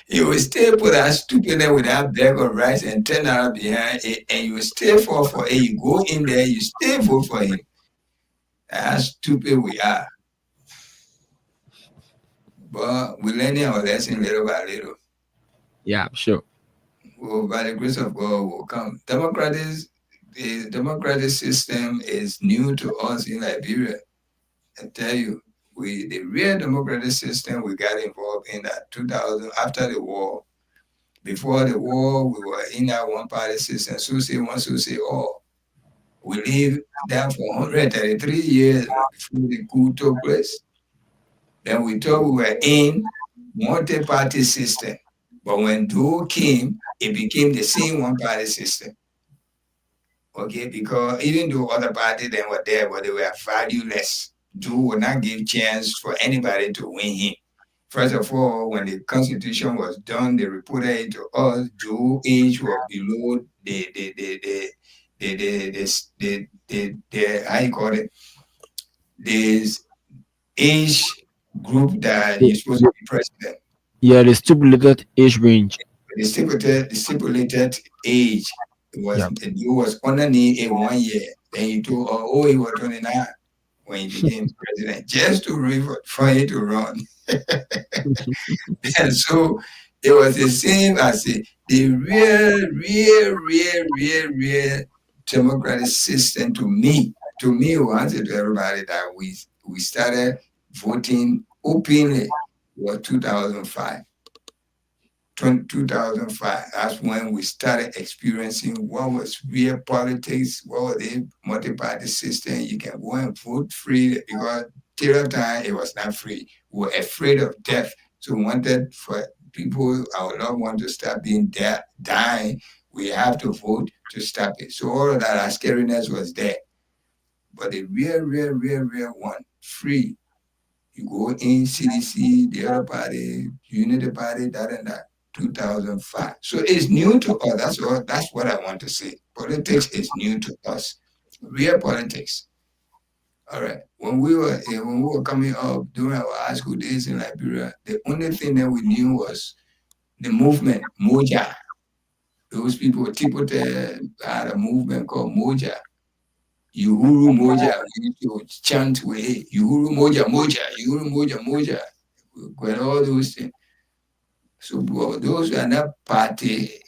You will still put that stupidness with that bag of rice and turn out behind it, and you will still fall for it. You go in there, you still vote for him. That's stupid we are. But we're learning our lesson little by little. Yeah, sure. Well, by the grace of God, will come. The democratic system is new to us in Liberia. I tell you, the real democratic system we got involved in that 2000 after the war. Before the war, we were in that one-party system, Susi one, Susi all. We lived there for 133 years before the coup took place. Then we thought we were in multi-party system. But when Doe came, it became the same one-party system. Okay, because even though other parties then were there, but they were valueless. Doe would not give chance for anybody to win him. First of all, when the Constitution was done, they reported it to us. Doe age was below the how you call it, this age group that you're supposed to be president. Yeah, the stipulated age range. The stipulated age was Doe was underneath a 1 year. Then he told, oh, he was 29 when he became president, just for him to run. And so it was the same as the real democratic system to me, wanted to everybody that we started voting openly was 2005. 2005, that's when we started experiencing what was real politics, what was the multi-party system. You can go and vote free because till that time it was not free. We were afraid of death. So we wanted for people, our loved ones to stop being dying. We have to vote to stop it. So all of that scariness was there. But the real one, free. You go in CDC, the other party, Unity Party, that and that. 2005. So it's new to us. That's what I want to say. Politics is new to us. Real politics. All right. When we were coming up during our high school days in Liberia, the only thing that we knew was the movement, Moja. Those people, Tipote had a movement called Moja. Uhuru Moja. We used to chant with Uhuru Moja, Moja, Uhuru Moja, Moja. With all those things. So those were not party,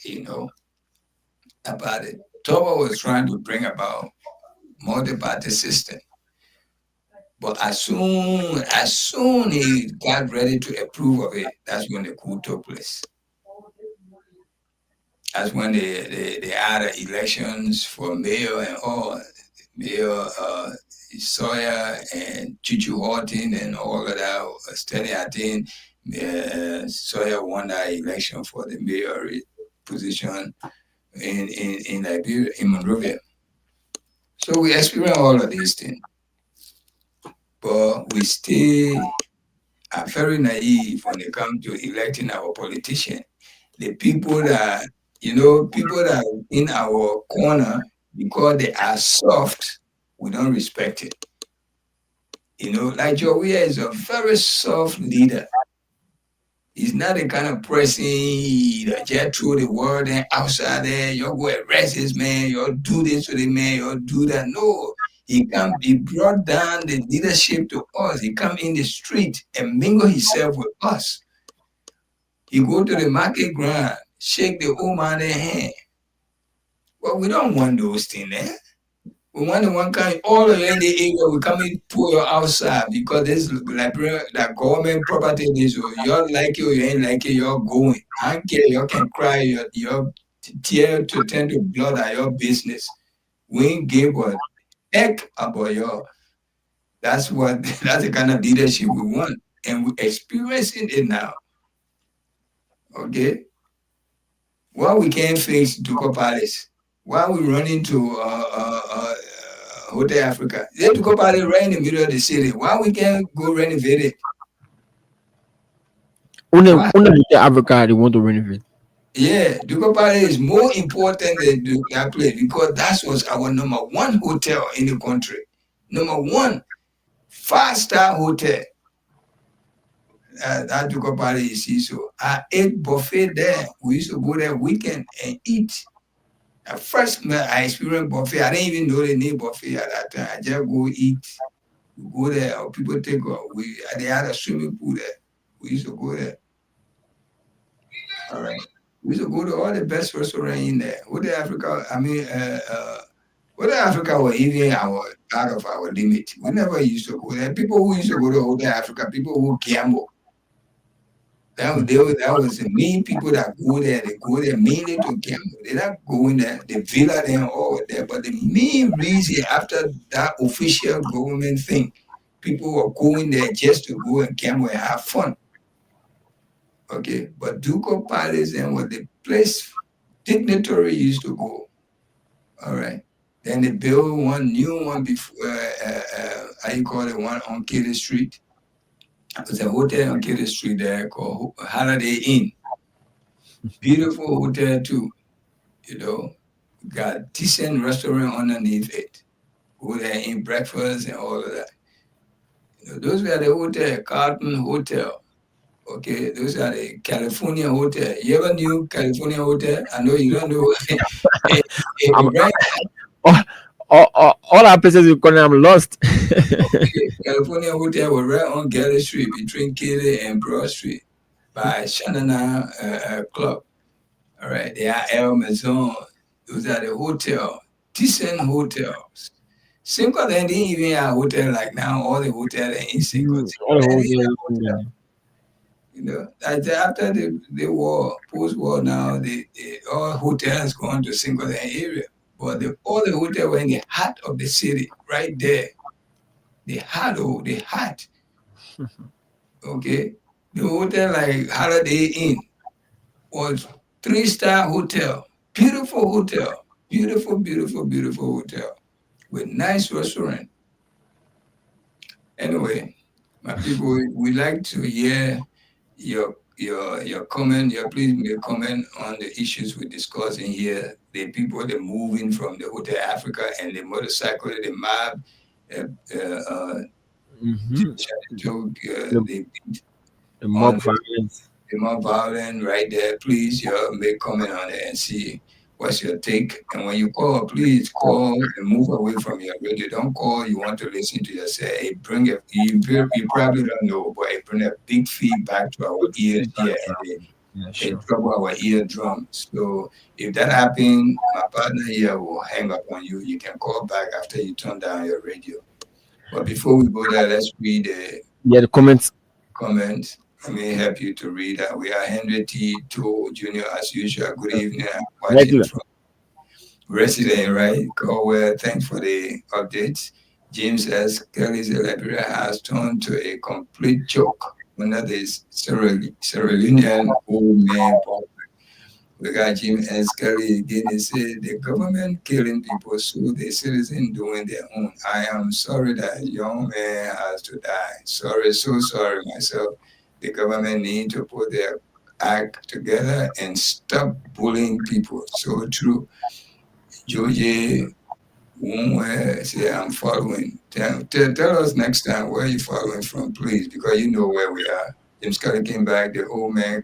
about it. Toba was trying to bring about multi-party system. But as soon he got ready to approve of it, that's when the coup took place. That's when they had elections for mayor and all. Mayor Sawyer and Chuchu Horton and all of that. Steady, I think. Sawyer won that election for the mayor position in Liberia, in Monrovia. So we experience all of these things. But we still are very naive when it comes to electing our politician. The people that, people that are in our corner, because they are soft, we don't respect it. Like Joe Weah is a very soft leader. He's not the kind of person that just through the world and outside there, you'll go arrest this man, you'll do this to the man, you'll do that. No, he brought down the leadership to us. He come in the street and mingle himself with us. He go to the market ground, shake the old man's hand. Well, we don't want those things there. We want the one kind, all of you in the area, we come and pull you outside because this Liberia, that government property, this, you like it or you ain't like it, you're going. I don't care, you can cry, your tear to turn to blood at your business. We ain't give what heck about y'all. That's the kind of leadership we want, and we're experiencing it now. Okay, why we can't face Duco Palace? Why we run into Hotel Africa? They Duco Palace right in the middle of the city. Why we can't go renovate it? Why? Africa, they want to renovate. Yeah, Duco Palace is more important than that place because that was our number one hotel in the country. Number one, 5-star hotel. That Duco Palace you see. So I ate buffet there. We used to go there weekend and eat. At first, I experienced buffet. I didn't even know the name buffet at that time. I just go eat. We go there, or people take. They had a swimming pool there. We used to go there. All right. We used to go to all the best restaurants in there. Hotel Africa, Hotel Africa was even out of our limit. We never used to go there. People who used to go to Hotel Africa, people who gamble. That was the main people that go there. They go there mainly to gamble. They're not going there. The villa there all there. But the main reason after that official government thing, people were going there just to go and gamble and have fun. Okay, but Duco Palace and what the place dignitary used to go. All right. Then they built one new one before, how you call it, one on Katy Street. There's a hotel on Katy Street there called Holiday Inn. Beautiful hotel too. You know, got decent restaurant underneath it. Go there, eat breakfast and all of that. You know, those were the hotel, Carlton Hotel. Okay, those are the California hotel. You ever knew California hotel? I know you don't know. Right? All our places you call I'm lost. Okay, California hotel was right on Galley Street between Katy and Broad Street by Shanana Club. All right, they are El Maison. Those are the hotel, decent hotels. Cinco they didn't even have a hotel like now. All the hotels in Cinco. All the hotels. You know, after the war, post-war now, all hotels going to Cinco area. But all the hotels were in the heart of the city, right there. The heart. Okay? The hotel like Holiday Inn was 3-star hotel. Beautiful hotel. Beautiful, beautiful, beautiful hotel. With nice restaurant. Anyway, my people, we like to hear your comment. Please make a comment on the issues we're discussing here. The people that moving from the Hotel Africa and the motorcycle, the mob, The mob violence. The mob violence right there. Please, make comment on it and see what's your take. And when you call, please call and move away from your radio. Don't call. You want to listen to yourself. It bring a, you probably don't know, but it bring a big feedback to our ears here. It trouble our eardrum. So if that happens, my partner here will hang up on you. You can call back after you turn down your radio. But before we go there, let's read the comments. Let me help you to read that. We are Henry T. Toole Jr. as usual. Good evening. From resident, right? Caldwell, thanks for the updates. James S. Kelly's Liberia has turned to a complete joke under this Sierra Leonean old man. We got Jim S. Kelly again. He said the government killing people, so the citizen doing their own. I am sorry that young man has to die. Sorry, so sorry myself. The government need to put their act together and stop bullying people. So true. Georgie say I'm following. Tell us next time where you following from, please, because you know where we are. James Kelly came back. The old man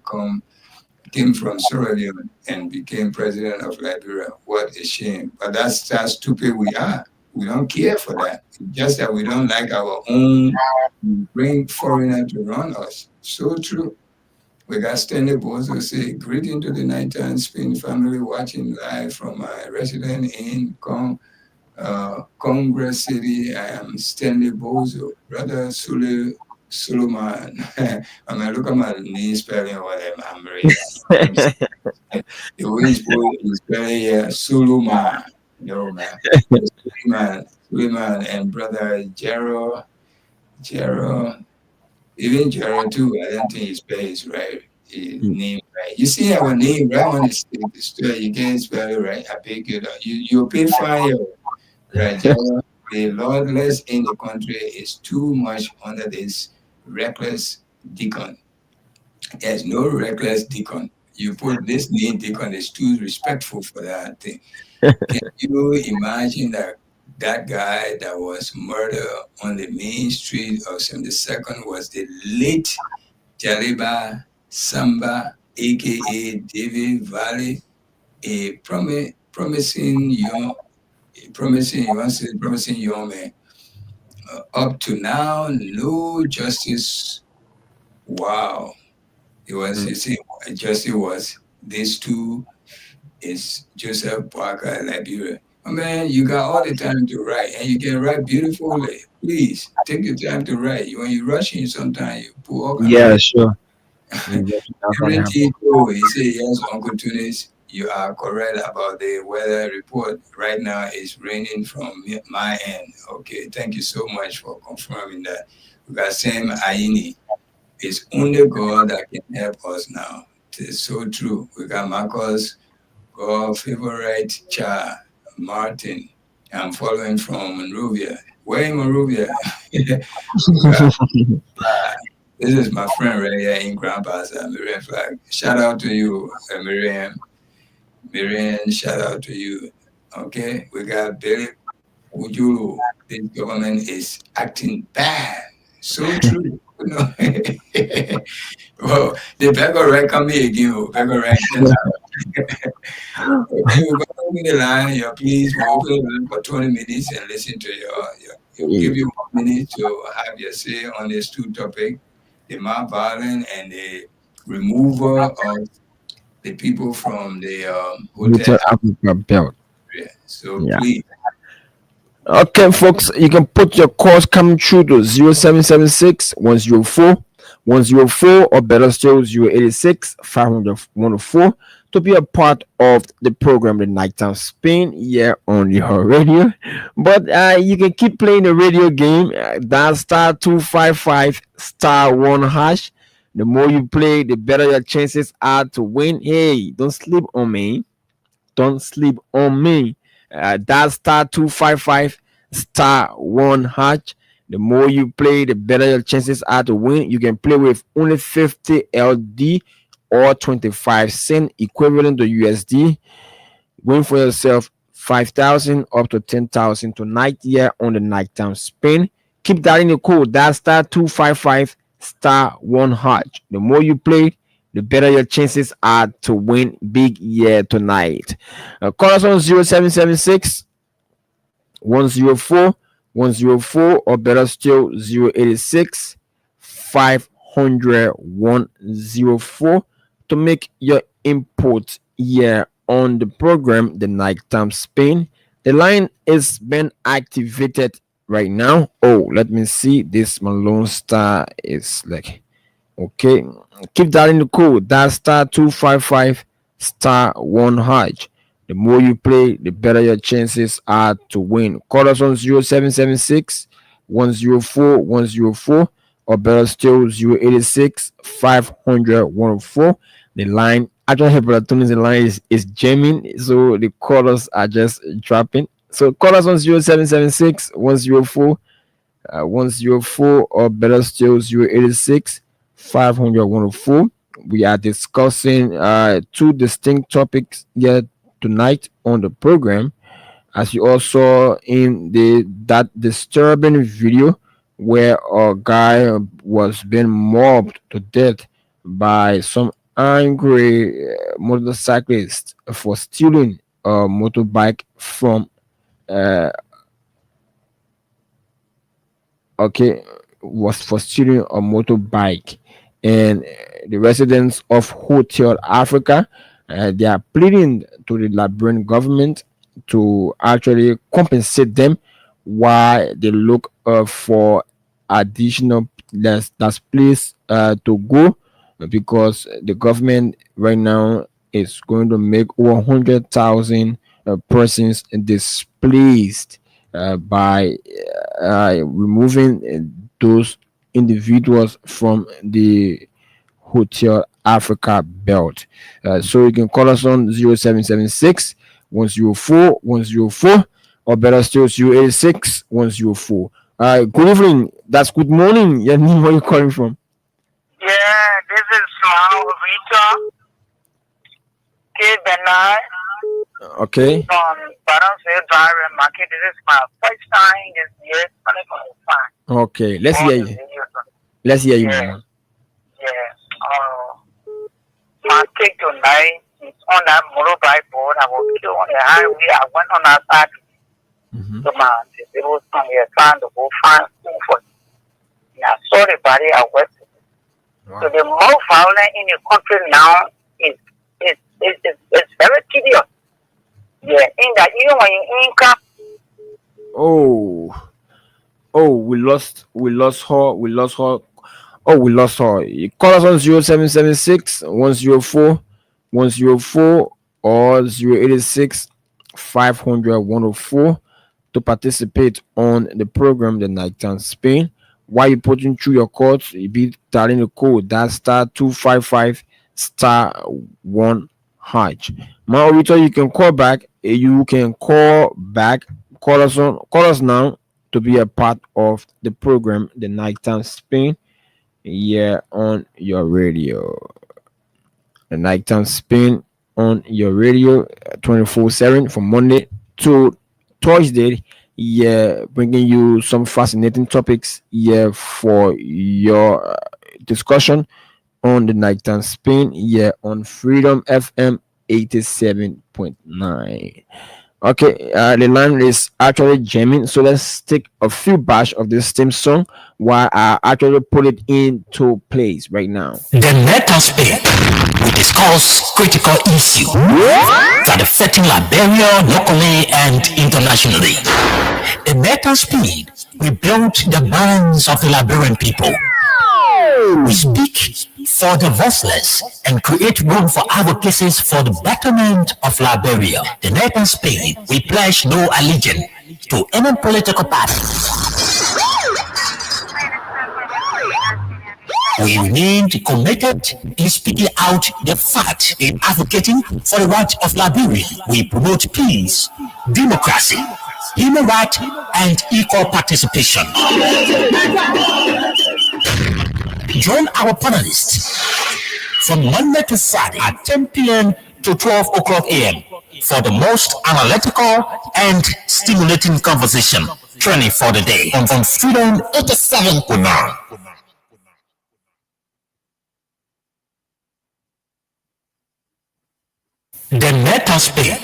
came from Sierra Leone and became president of Liberia. What a shame. But that's how stupid we are. We don't care for that. It's just that we don't like our own, bring foreigner to run us. So true. We got Stanley Bozo say, greeting to the Nighttime Spin family watching live from my residence in Congress City. I am Stanley Bozo, Brother Suleiman. I mean, look at my name spelling or whatever. I'm ready. The way he's spelling here, Suleiman. No, man. Suleiman. Suleiman and brother Gerald, even Gerald too. I don't think he spells right. His name right. You see our name right on the store. You can't spell it right. I beg you. You pay fine, right, Gerald? The lawless in the country is too much under this reckless deacon. There's no reckless deacon. You put this name deacon is too respectful for that thing. Can you imagine that guy that was murdered on the main street of 72nd was the late Jaliba Samba, aka David Valley, a promising young man. Up to now, no justice. Wow. It was, you see, justice was these two is Joseph Parker, Liberia. Oh man, you got all the time to write, and you can write beautifully. Please take your time to write. When you're rushing, sometimes you put all kind Yeah, of sure. Reverend Tito, he said, yes, Uncle Tunis, you are correct about the weather report. Right now, it's raining from my end. Okay, thank you so much for confirming that. We got Sam Aini. It's only God that can help us now. It's so true. We got Marcus, God favorite Cha Martin. I'm following from Monrovia. Where in Monrovia? This is my friend right here in Grand Baza, Miriam Flag. Shout out to you, Miriam. Miriam, shout out to you. Okay, we got Billy Ujulu. This government is acting bad. So true. You know? Well, the beggar right come here again. Beggar right. Okay, we're going to open the line. Yeah, please, we'll open the line for 20 minutes and listen to your give you 1 minute to have your say on these two topics. The mob violence and the removal of the people from the Hotel hotel. Africa belt. So Yeah. please, Okay, folks, you can put your calls coming through to 0776 104 104 or better still 086 500 104 to be a part of the program, the Nighttime Spin, here on your radio. But you can keep playing the radio game. Dial star 255 star 1 hash. The more you play, the better your chances are to win. Hey, don't sleep on me. Don't sleep on me. Dial star 255 star 1 hash. The more you play, the better your chances are to win. You can play with only 50 LD or 25 cent equivalent to USD. Win for yourself 5,000 up to 10,000 tonight here on the Nighttime Spin. Keep that in the code. That's star 255 star 1 hash. The more you play, the better your chances are to win big here tonight. Call us on 0776 104 104 or better still 086 500 104 to make your input here on the program, the Nighttime Spin. The line is been activated right now. Oh, let me see. This Malone Star is like okay. Keep that in the code. That's star 255 star 1 hash. The more you play, the better your chances are to win. Call us on 0776 104 104 or better still 086 500 104. The line actually the line is jamming, so the callers are just dropping. So call us on 0776 104 104 or better still 086 500 104. We are discussing two distinct topics here tonight on the program, as you all saw in that disturbing video where a guy was being mobbed to death by some angry motorcyclist for stealing a motorbike from was for stealing a motorbike. And the residents of Hotel Africa, they are pleading to the Liberian government to actually compensate them while they look for additional that's place to go, because the government right now is going to make over 100,000 persons displaced by removing those individuals from the Hotel Africa belt. So you can call us on 0776 104 104, or better still 086 104. Good evening. That's good morning. Yeah, where are you calling from? Yeah, this is Small Rita K. Benai Okay. from Baransville Driver Market. This is my first time this year. 2025. Okay. Let's hear you. Let's hear you, Mama. My take tonight is on that motorbike board. I was killed on the highway. I went on that side. Mhm. So my people from here trying to go find food for me. And I saw the body I went. So the more violent in the country now is very tedious. Yeah, in that even when you income. We lost her. Oh, we lost her. You call us on 0776 104 104 or 086 500 104 to participate on the program The Nighttime Spain. While you putting through your codes, you be dialing the code that star 255 star 1 hatch. Maurito, you can call back. You can call back. Call us now to be a part of the program The Nighttime Spain. Yeah, on your radio. The Nighttime Spain on your radio 24/7 from Monday to Thursday. Yeah, bringing you some fascinating topics. Yeah, for your discussion on the Nighttime Spain. Yeah, on Freedom FM 87.9. Okay, the line is actually jamming, so let's take a few bash of this same song while I actually put it into place right now. The Nighttime Spain, we discuss critical issues that affecting Liberia locally and internationally. The Nighttime Spain, we build the minds of the Liberian people. We speak for the voiceless and create room for advocacies for the betterment of Liberia. The Nighttime Spain, we pledge no allegiance to any political party. We remain committed in speaking out the fact in advocating for the rights of Liberia. We promote peace, democracy, human rights, and equal participation. Join our panelists from Monday to Friday at 10 p.m. to 12 o'clock a.m. for the most analytical and stimulating conversation training for the day on Freedom 87.9. The Nighttime Spain,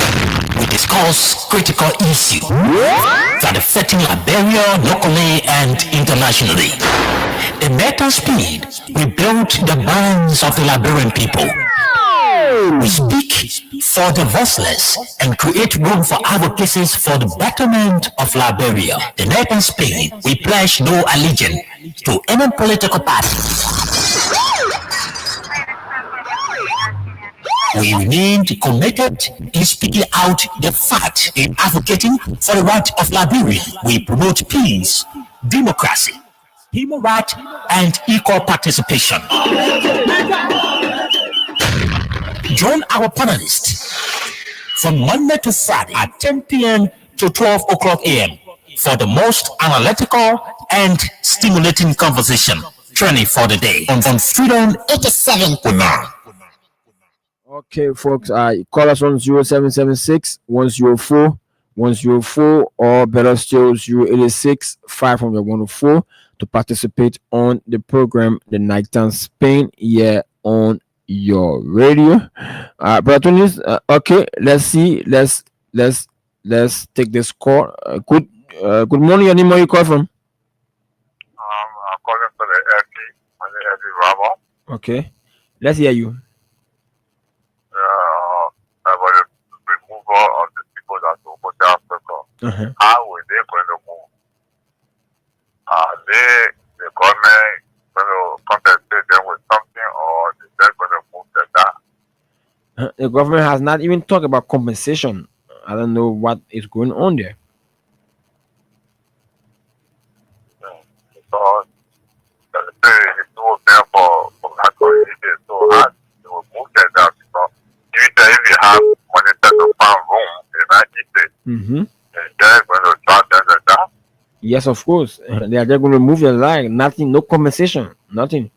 we discuss critical issues that affecting Liberia locally and internationally. The Nighttime Spain, we build the minds of the Liberian people. We speak for the voiceless and create room for advocacies for the betterment of Liberia. The Nighttime Spain, we pledge no allegiance to any political party. We remain committed in speaking out the fact in advocating for the rights of Liberia. We promote peace, democracy, human rights, and equal participation. Join our panelists from Monday to Friday at 10 p.m. to 12 o'clock a.m. for the most analytical and stimulating conversation training for the day on Freedom 87.9. Okay, folks, call us on 0776 104 104 or better still 086 500 104 to participate on the program The Nighttime Spain here on your radio. But okay, let's see. Let's take this call. Good morning. Your name, where you call from? I'm calling for the LP, the Ramo. Okay, let's hear you. About the removal of the people that will go to Africa. How will they going to move? The government going to compensate them with something, or they're going to move them down? The government has not even talked about compensation. I don't know what is going on there. Mm-hmm. They're going to start them like that. Yes, of course. They are just going to remove your line. Nothing, no compensation, nothing.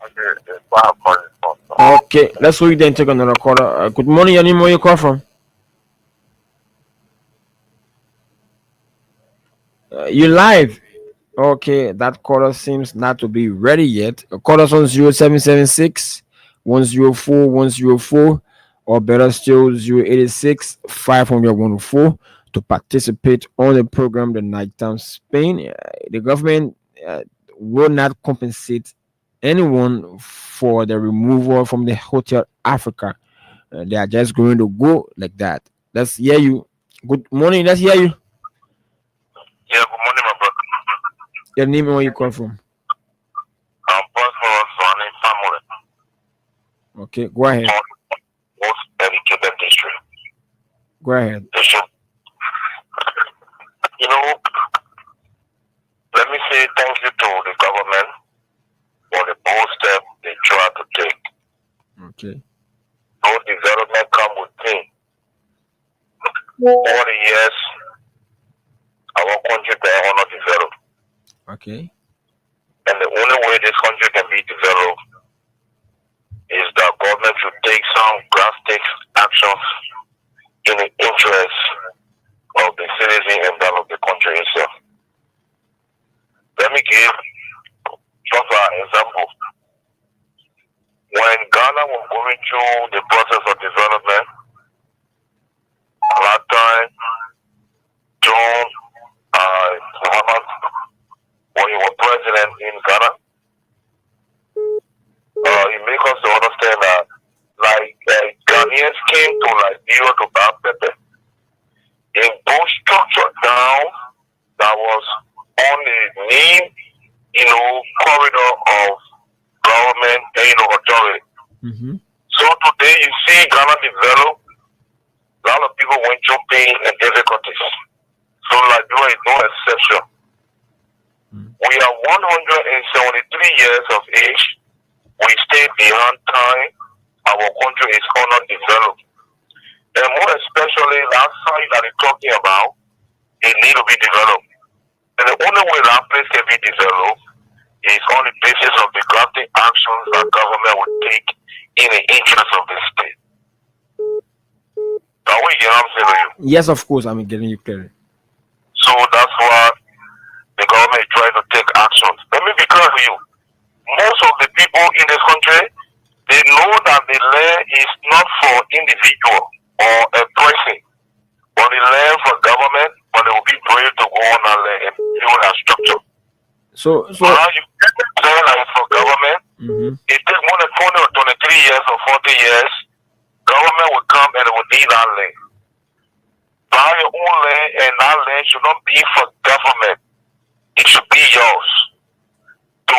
It's not a calling for. Okay, let's go then take another caller. Good morning, your name, where you call from? You live. Okay, that caller seems not to be ready yet. Call us on 0776 104 104 or better still 086 500 to participate on the program The Nighttime Spain. The government will not compensate anyone for the removal from the Hotel Africa. They are just going to go like that. Let's hear you. Good morning. Let's hear you. Yeah, good morning, my brother. Your name and where you call from? I'm Pastor Sonny Family. Okay, go ahead. Most educated district. Go ahead. You know, let me say thank you to the government for the bold step they try to take. Okay. No development come with pain. All the years, our country can not develop. Okay. And the only way this country can be developed is that government should take some drastic actions in the interest of the citizen and that of the country itself. Let me give just an example. When Ghana was going through the process of development, at that time, John Muhammad, when he was president in Ghana, he made us to understand that like Ghanaians came to Liberia to buy pepper. They both structured down that was on the main, corridor of government and authority. Mm-hmm. So today you see Ghana develop, a lot of people went through pain and difficulties. So Liberia is no exception. We are 173 years of age. We stay behind time. Our country is not developed. And more especially that side that you're talking about, it need to be developed. And the only way that place can be developed is on the basis of the drastic actions that government would take in the interest of the state. Now we get what I'm saying to you. Yes, of course, I'm getting you clearly. So that's why the government is trying to take actions. Let me be clear to you. Most of the people in this country, they know that the land is not for individual or a person, but the land for government, but they will be brave to go on and land and build a structure. So now you say that it's for government, it takes more than 20 or 23 years or 40 years, government will come and it will need that land. Buy your own land, and that land should not be for government. It should be yours to,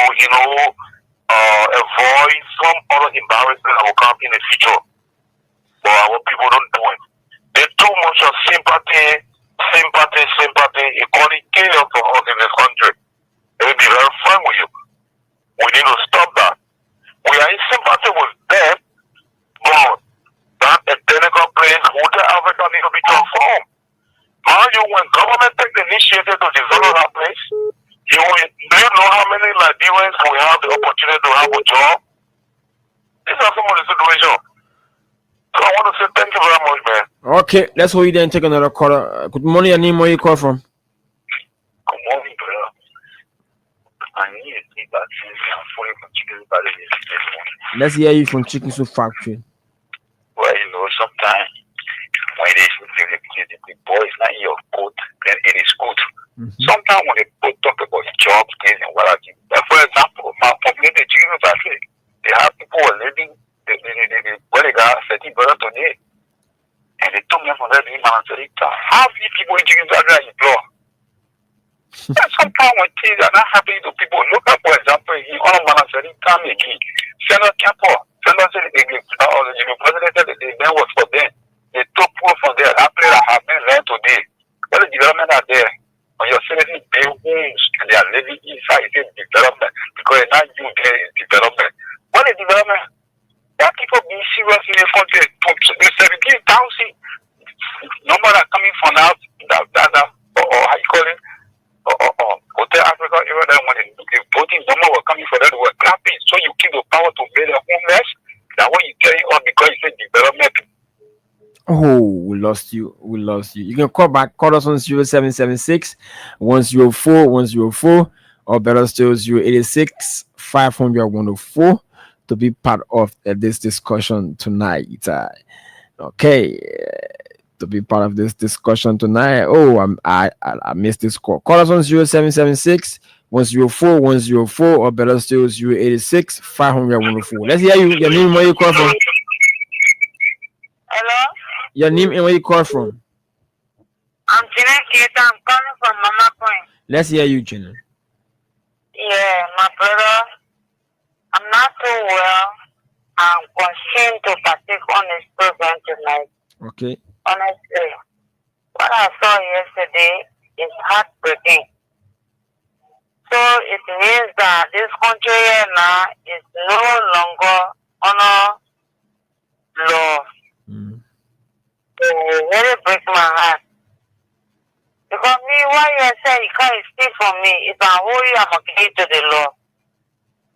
avoid some other embarrassment that will come in the future. But our people don't do it. There's too much of sympathy. It causes chaos for us in this country. Let me be very frank with you. We need to stop that. We are in sympathy with them, but that identical place, Hotel Africa, needs to be transformed. Now, when government take the initiative to develop that place, do you know how many Liberians will have the opportunity to have a job? These are some of the situations. So I want to say thank you very much, man. Okay, let's hold you there and take another caller. Good morning, your name, where you call from? Good morning, brother. I need to take that thing and fully continue about it. Let's hear you from Chicken Soup Factory. Well, sometimes when they the boys not in your coat, then it is good. Sometimes when they talk about jobs, and what I do. For example, my community chicken factory, they have people who are living, where they got $30 today. And they took me from that man and said, how many people in chicken factory are you blow? And sometimes when things are not happening to people, look at, for example, in one man and said, come again. Senator Campo, Senator said, the president said the man was for them. They took people from there. That place that have been there today. What the development are there? When your citizens build homes and they are living inside, it's development. Because it's not you there, it's development. What is development? That people being serious in this country, 17,000 coming for them, were clapping. So you give the power to make them homeless. That what you tell you all because you say development. Oh, we lost you. We lost you. You can call back. Call us on 0776 104 104 or better still 086 500 104 to be part of this discussion tonight. Okay, to be part of this discussion tonight. Oh, I missed this call. Call us on 0776 104 104 or better still 086 500 104. Let's hear you. Your name, where you call from? Hello? Your name and where you call from? I'm Gina Keita. I'm calling from Mama Point. Let's hear you, Gina. Yeah, my brother. I'm not too well. I'm constrained to partake on this program tonight. Okay. Honestly, what I saw yesterday is heartbreaking. So it means that this country here now is no longer honor law. It really breaks my heart. Because me, why you say you can't steal from me? If I hold you, I'm okay to the law.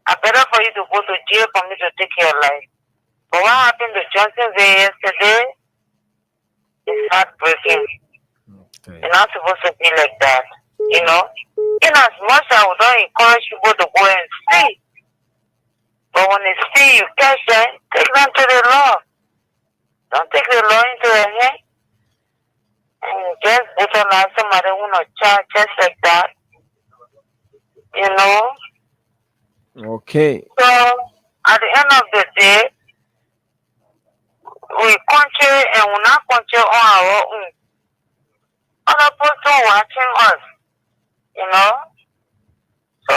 I better for you to go to jail for me to take your life. But what happened to Johnsonville yesterday is heartbreaking. Okay. You're not supposed to be like that, you know. In as much as I would not encourage people to go and see, but when they see you catch them, take them to the law. Don't take the law into your hand and just brutalize somebody who not charge just like that, you know. Okay. So at the end of the day, we country and we not country on our own. Other people watching us, you know. So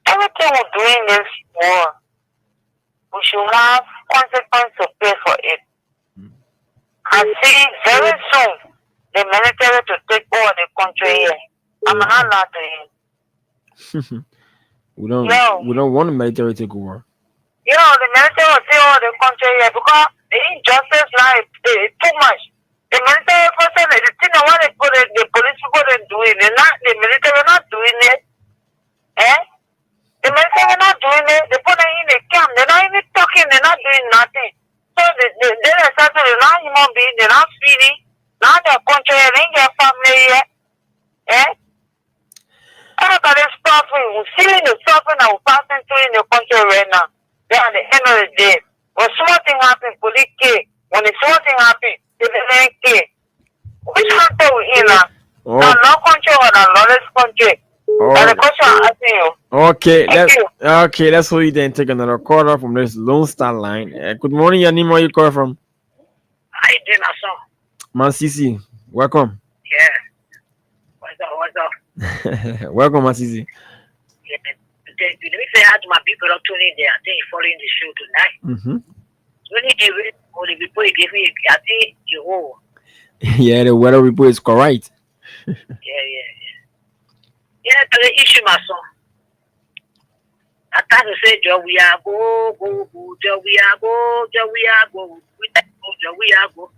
everything we do in this war, we should have consequences to pay for it. I see very soon the military to take over the country here. I'm not allowed to hear. We don't want the military to take over. You know, the military will take over the country here because the injustice now is too much. The military person, the thing that what the police people are doing, the military not doing it. The military not doing it. They put them in the camp. They're not even talking. They're not doing nothing. So they're not human beings. They're not feeding. Now their country, they ain't get family yet. Everybody's suffering. We're seeing the suffering that we're passing through in the country right now. Then at the end of the day, when small thing happen, police care. When the small thing happen, they don't care. Which country we in now? Now, no country or the lawless country. That's the question I'm asking you. Okay, let's hold you then take another caller from this Lone Star line. Good morning, your name, where you call from? How you doing, son? Mansisi, welcome. Yeah. What's up? Welcome, Mansisi. Yeah. Let me say hi to my people up tuning there. I think you're following the show tonight. Only people you give me, I think you owe. Yeah, the weather report is correct. Yeah. Yeah, that's the issue, my son. I thought to say, Joe, we are go, Joe, we are go, Joe, we are go.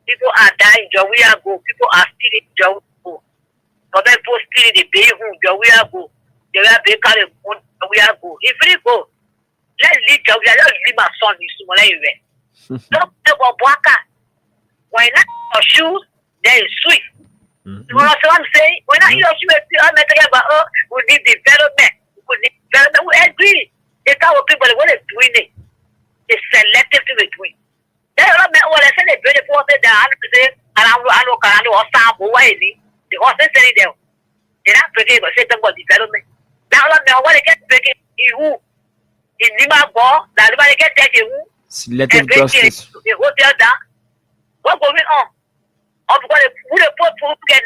People are dying, Joe, we are go. People are stealing, Joe, go. But then people stealing the baby, Joe, we are go. They are being carried, we are go. If we go, let's leave, Joe, let's leave my son in Sumalawe. Don't take a waka. When not your shoes, there is sweet. You know what I'm saying? When I hear you, I'm talking about, we need development. We agree. It's our people, what they're doing it. It's selective to be doing. They don't know what I said, they're very important. I know, the horses say them. They're not breaking, but say about development. Now, what they get breaking, you in Lima, that everybody get taken. Selective justice. The hotel down. What's going on? Because we the poor get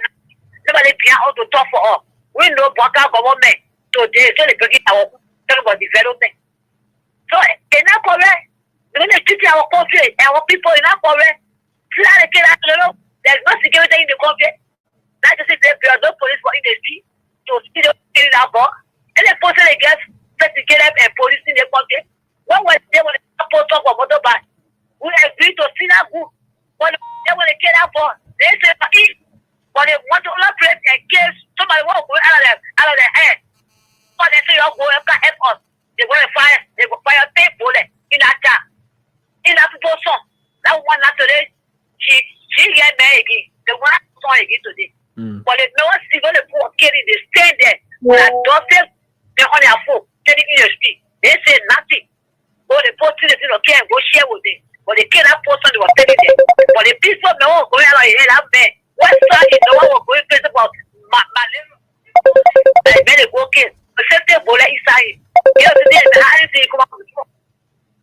somebody out to talk for us. We know Baka government today, so they begin our talk about development. So they're not correct. They're going to treat our country, our people are not correct. There's no security in the country. Not just if there are no police for industry to see them in that box. And the person they get investigated and police in the country. When was they when they talk about motorbike? We agree to see that group. When they want to get that for, they say, when they want to operate in case somebody wants to go out of their head. For call and say, "Oh, go help us." They go fire people in that town. In that person, that one not today. She get married. The one saw again today. But they no one see the poor carry they stay there. That doesn't they on their phone, telling in the street. They say nothing. Or the person they don't care, go share with them. But they can't post on the was telling them. But the people no one going out here that bad. What side is no one going to about my little I made a go kill. The same bola inside. You know today the highest thing come up with.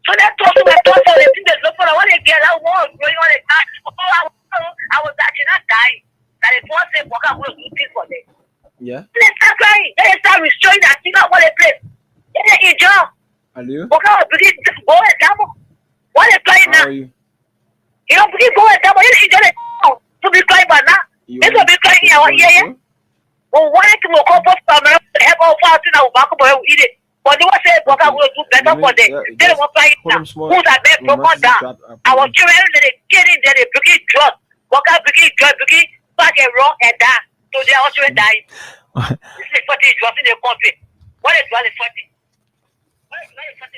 So that toss my toss on the thing that look for I want to get out more going on like that. I was actually not dying. That is one thing walk out with things for them. Yeah. They start crying. They start restoring that thing out what they play. They enjoy. Hello. Walk out begin go and double. What they playing now? You know begin go and double. You enjoy it. To be crying but now. This will be crying here. Yeah. Well, why can we come up from help our father now back up and eat it? But they want to say walk out will do better for them. They don't want to cry now. Who's that bed broken down? Our children they get in there, they begin drugs. Walk out begin drugs, begin back and wrong and down. So they are also dying. This is 40 drugs in the country. What is 40? What is 40?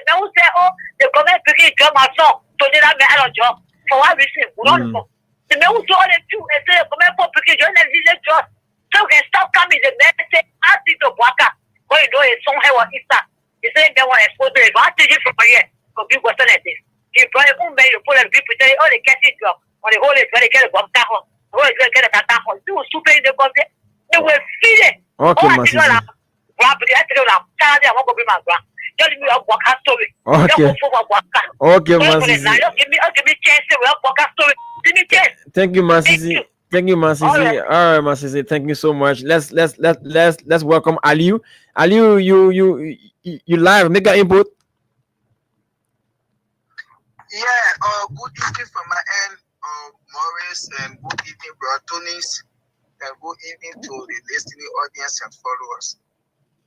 They will say, oh, the government begin drug my son. So they don't make a job. For what reason? We don't know. The men who do all the two and say, the government begin drug and visit drugs. So we can stop coming. The men say, ask it to Waka. When you know it's somewhere or Easter. He said, they want to expose the advantage from here. Because people are this. He brought a woman, you pull a people, say, oh, they catch it drug. Or the whole is where they get a bomb tackle. Oh, it's going to get a tackle. They were super in the country. They were feeding. Okay, my sister. Okay, my sister. Thank you, my sister. Thank you, my sister. All right, my sister. Thank you so much. Let's welcome Aliu. Aliu, you live. Make an input. Yeah. Good evening from my end, Morris, and good evening, Bro Tunis, and good evening to the listening audience and followers.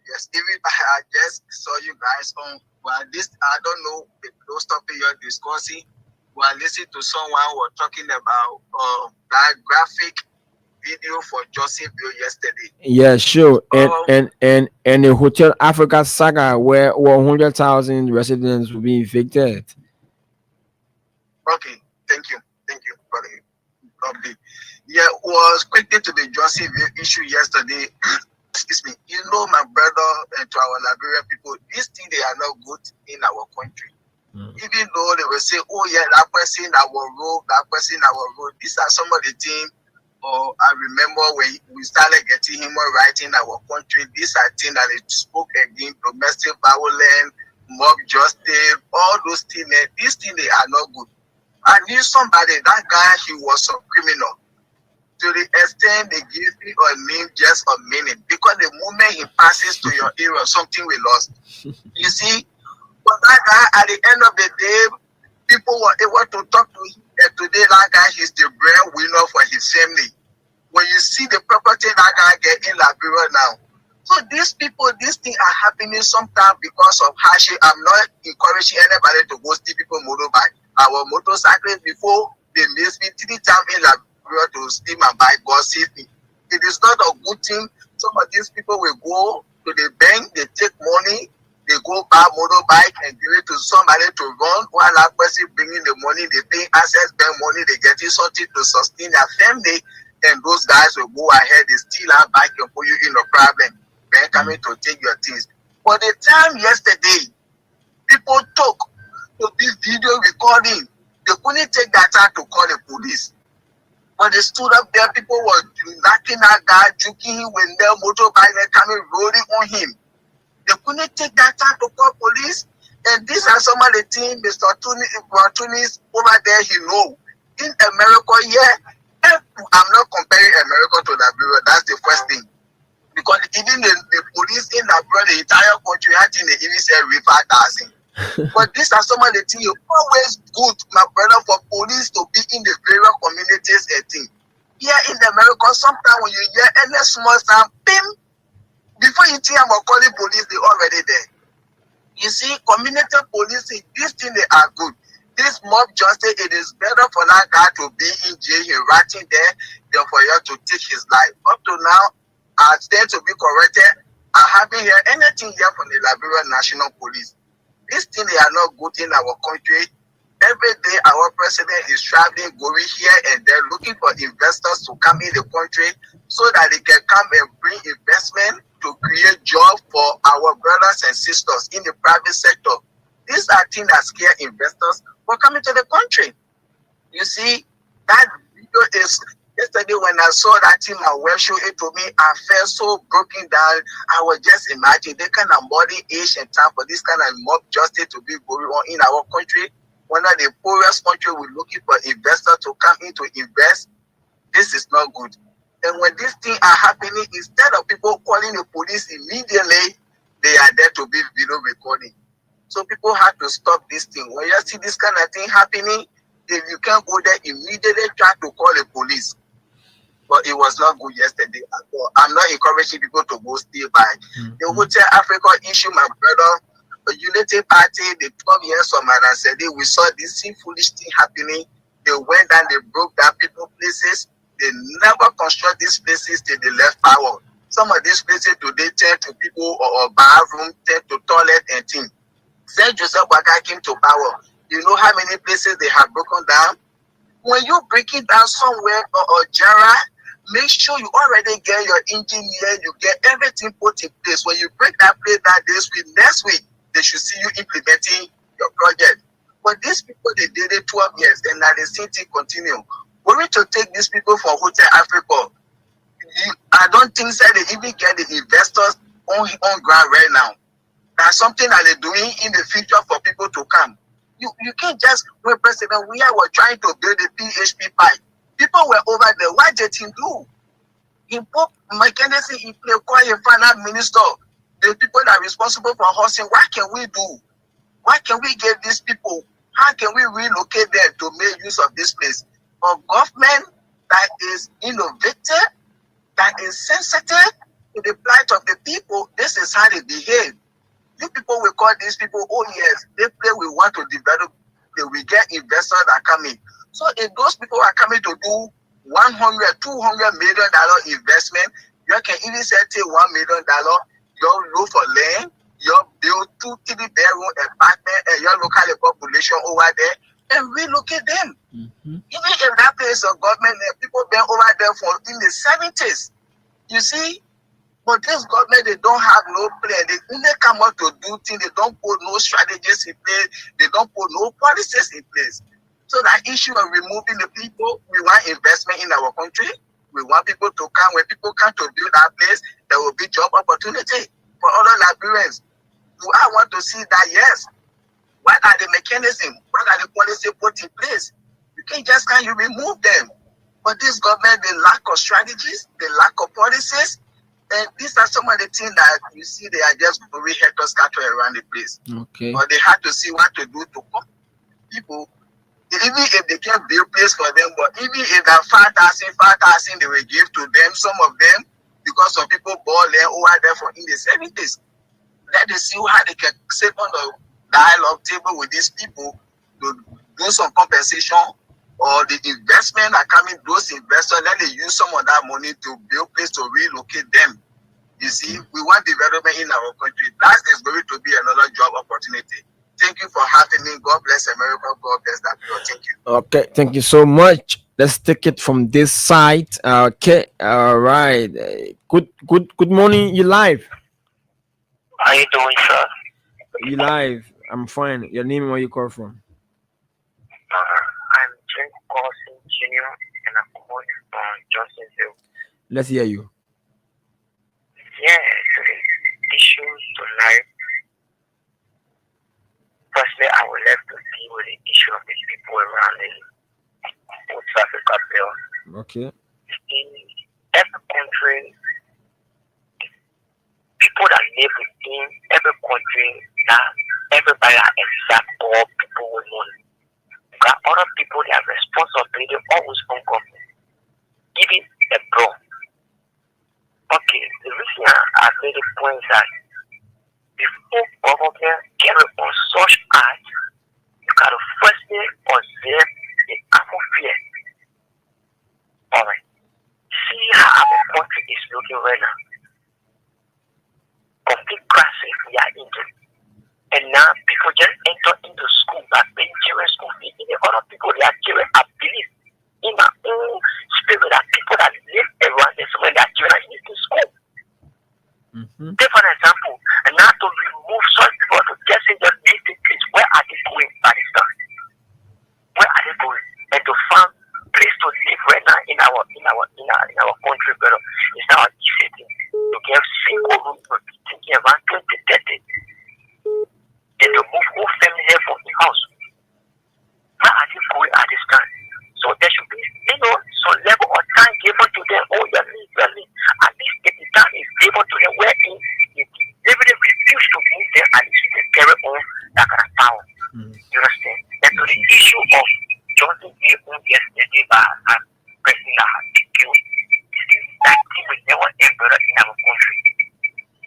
Yes, even I just saw you guys on. Well, this I don't know those topics you're discussing. Well, listening to someone who was talking about that graphic video for Josephville yesterday. Yeah, sure. And the Hotel Africa saga where 100,000 residents will be evicted. Okay, thank you for the update. Yeah, was quickly to the Josephville issue yesterday. Excuse me. You know, my brother and to our Liberian people, these things they are not good in our country. Even though they will say, oh yeah, that person our road, these are some of the things. I remember when we started getting him right in our country. These are things that they spoke against domestic violence, mob justice, all those things. These things they are not good. I knew somebody, that guy, he was a criminal. To the extent they give me a name just a minute. Because the moment he passes to your era, something we lost. You see? But that guy, at the end of the day, people were able to talk to him. And today, that guy is the breadwinner for his family. When you see the property that guy get in Liberia now. So these people, these things are happening sometimes because of hardship. I'm not encouraging anybody to go steal people motorbike. Our motorcyclists, before they miss me 3 times in Liberia to steal my bike, God save me. It is not a good thing. Some of these people will go to the bank, they take money, they go buy motorbike and give it to somebody to run while that person bringing the money, they pay access bank money, they getting something to sustain their family, and those guys will go ahead, they steal our bike and put you in a problem. Then coming to take your things. But the time yesterday, people took to this video recording, they couldn't take that time to call the police. When they stood up there, people were knocking that guy, joking him with their motorbike, they coming rolling on him. They couldn't take that time to call police. And these are some of the things Mr. Tunis over there, he know. In America, yeah, I'm not comparing America to Liberia. That's the first thing. Because even the police in Liberia, the entire country, I think they even say river 1,000. But these are some of the things always good, my brother, for police to be in the various communities and things. Here in America, sometimes when you hear any small sound, bim, before you think about calling police, they're already there. You see, community policing, these things they are good. This mob justice, it is better for that guy to be in jail, he rotting there, than for you to take his life. Up to now, I stand to be corrected. I haven't heard anything yet from the Liberia National Police. This thing they are not good in our country. Every day our president is traveling, going here and there, looking for investors to come in the country so that they can come and bring investment to create jobs for our brothers and sisters in the private sector. These are things that scare investors for coming to the country. You see, that video is yesterday when I saw that thing my web show it to me, I felt so broken down. I was just imagining the kind of modern age and time for this kind of mob justice to be going on in our country. One of the poorest country we're looking for investors to come in to invest. This is not good. And when these things are happening, instead of people calling the police immediately, they are there to be video recording. So people have to stop this thing. When you see this kind of thing happening, if you can't go there immediately, try to call the police. But it was not good yesterday at all. I'm not encouraging people to go stay by. The Hotel Africa issue, my brother, the Unity Party, the 12 years of Madam Sede, we saw this foolish thing happening. They went and they broke down people's places. They never construct these places till they left power. Some of these places today turn to people or bathroom, turn to toilet and things. Saint Joseph Waka came to power. You know how many places they have broken down? When you break it down somewhere or Jara, make sure you already get your engineer, you get everything put in place. When you break that place down this week, next week, they should see you implementing your project. But these people, they did it 12 years and now the same thing continue. We're going to take these people from Hotel Africa. I don't think that they even get the investors on ground right now. That's something that they're doing in the future for people to come. You can't just, when President we were trying to build the PHP pipe. People were over there. What did he do? He put McKenzie in play, call a finance minister. The people that are responsible for housing, what can we do? What can we give these people? How can we relocate them to make use of this place? A government that is innovative, that is sensitive to the plight of the people, this is how they behave. You people will call these people, oh yes, they play, we want to develop, they will get investors that come in. So if those people are coming to do $100, $200 million investment, you can even say take $1 million, you look for land, you build 2-3 bedroom apartment and your local population over there and relocate them. Even if that place of government, people been over there for in the 70s. You see? But this government, they don't have no plan. They only come out to do things. They don't put no strategies in place. They don't put no policies in place. So that issue of removing the people, we want investment in our country. We want people to come. When people come to build that place, there will be job opportunity for other Liberians. Do I want to see that? Yes. What are the mechanisms? What are the policies put in place? You can't just you remove them. But this government, they lack of strategies, they lack of policies. And these are some of the things that you see they are just very helter scatter around the place. Okay. But they have to see what to do to come people. Even if they can't build place for them, but even if that 5,000 they will give to them, some of them, because some people bought land over there for in the 70s. Let them see how they can sit on the dialogue table with these people to do some compensation or the investment are coming, those investors, let them use some of that money to build place to relocate them. You see, we want development in our country. That is going to be another job opportunity. Thank you for having me. God bless America. God bless that. Thank you. Okay, thank you so much. Let's take it from this side. Okay, all right. Good morning. You live? How you doing, sir? You live? I'm fine. Your name and where you call from? I'm Jim Carson Jr. and I'm calling from Johnsonville. Let's hear you. Yeah, so the issue tonight. Firstly, I would like to deal with the issue of the people around the West Africa bill. Okay. In every country, people that live within every country, that everybody are exact all people with money. Got other people that have responsibility always on government. Even a bro. Okay, the reason I made the point is that before government get on such act, you gotta firstly observe the atmosphere. Alright. See how our country is looking right now. the other people, their children are believed in my own spirit that people that live around this way, their children are in school. Take for example, and now to remove such people to just in just meet the place, where are they going by this time? Where are they going? And to find place to live right now in our country, but it's not easy to get single room for thinking around 2030. And to move whole family here from the house. Where are they going at this time? So there should be, some level of time given to them. Oh, you leave. At least if the time is given to them, where if they really refuse to move there, at least they carry on that kind of power. You understand? And to the issue of Johnson being yesterday by a person that has been killed, that thing will never end better in our country.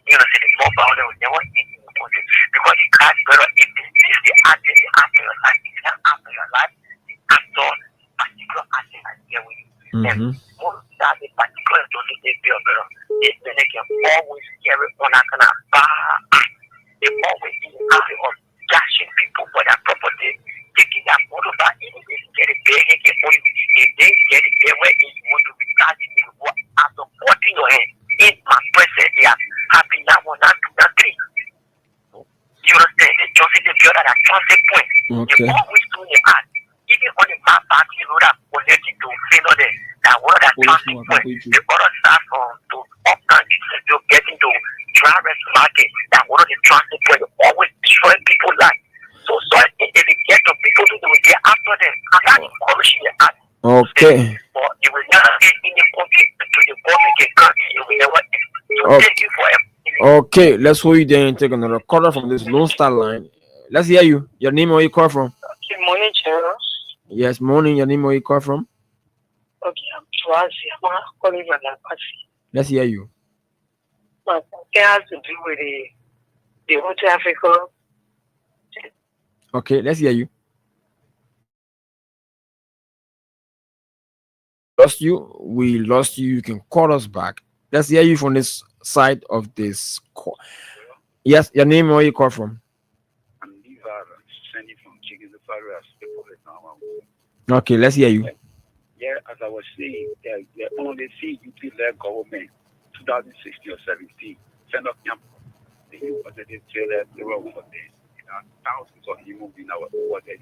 You understand? The more violence will never end in the country. Because it can't better if this the actor your life. It's not after your life, the actor, particular acting is here with you. And most that the particular Johnson they feel better. This man can always carry on that kind of bad. They always in the habit of dashing people for their property, taking their motorbike, even if they get it big, they get money. If they get it there where you want to be charging, they will have to put in your hand. In my presence, they are happy now, one, not two, not three. You understand? They just in the build at a transit point. They always doing it at. Even on the map back, you know that connected to Fino there. That one of that transit point, the other side from to Uptown, to getting to Travis Market, that one of the transit point, always destroy people's life. So if they get to people, they will get after them. I'm not encouraging the act. Okay. But you will never get in the country to the government can country. You will never. So thank you for everything. Okay, let's hold you there and take another caller from this Lone Star line. Let's hear you. Your name, where you call from? Good morning, Charles. Yes, morning. Your name, where you call from? Okay, I'm Tracy. I'm calling from Napasi. Let's hear you. My question has to do with the whole Africa. Okay, let's hear you. Lost you. We lost you. You can call us back. Let's hear you from this side of this call. Yes, your name, where you call from? I'm sending from Chicken the Father. Okay, let's hear you. Yeah, as I was saying, they only see UP-led government 2016 or 17. Send up them. The youth was they say that they were over there. Thousands of human beings over there.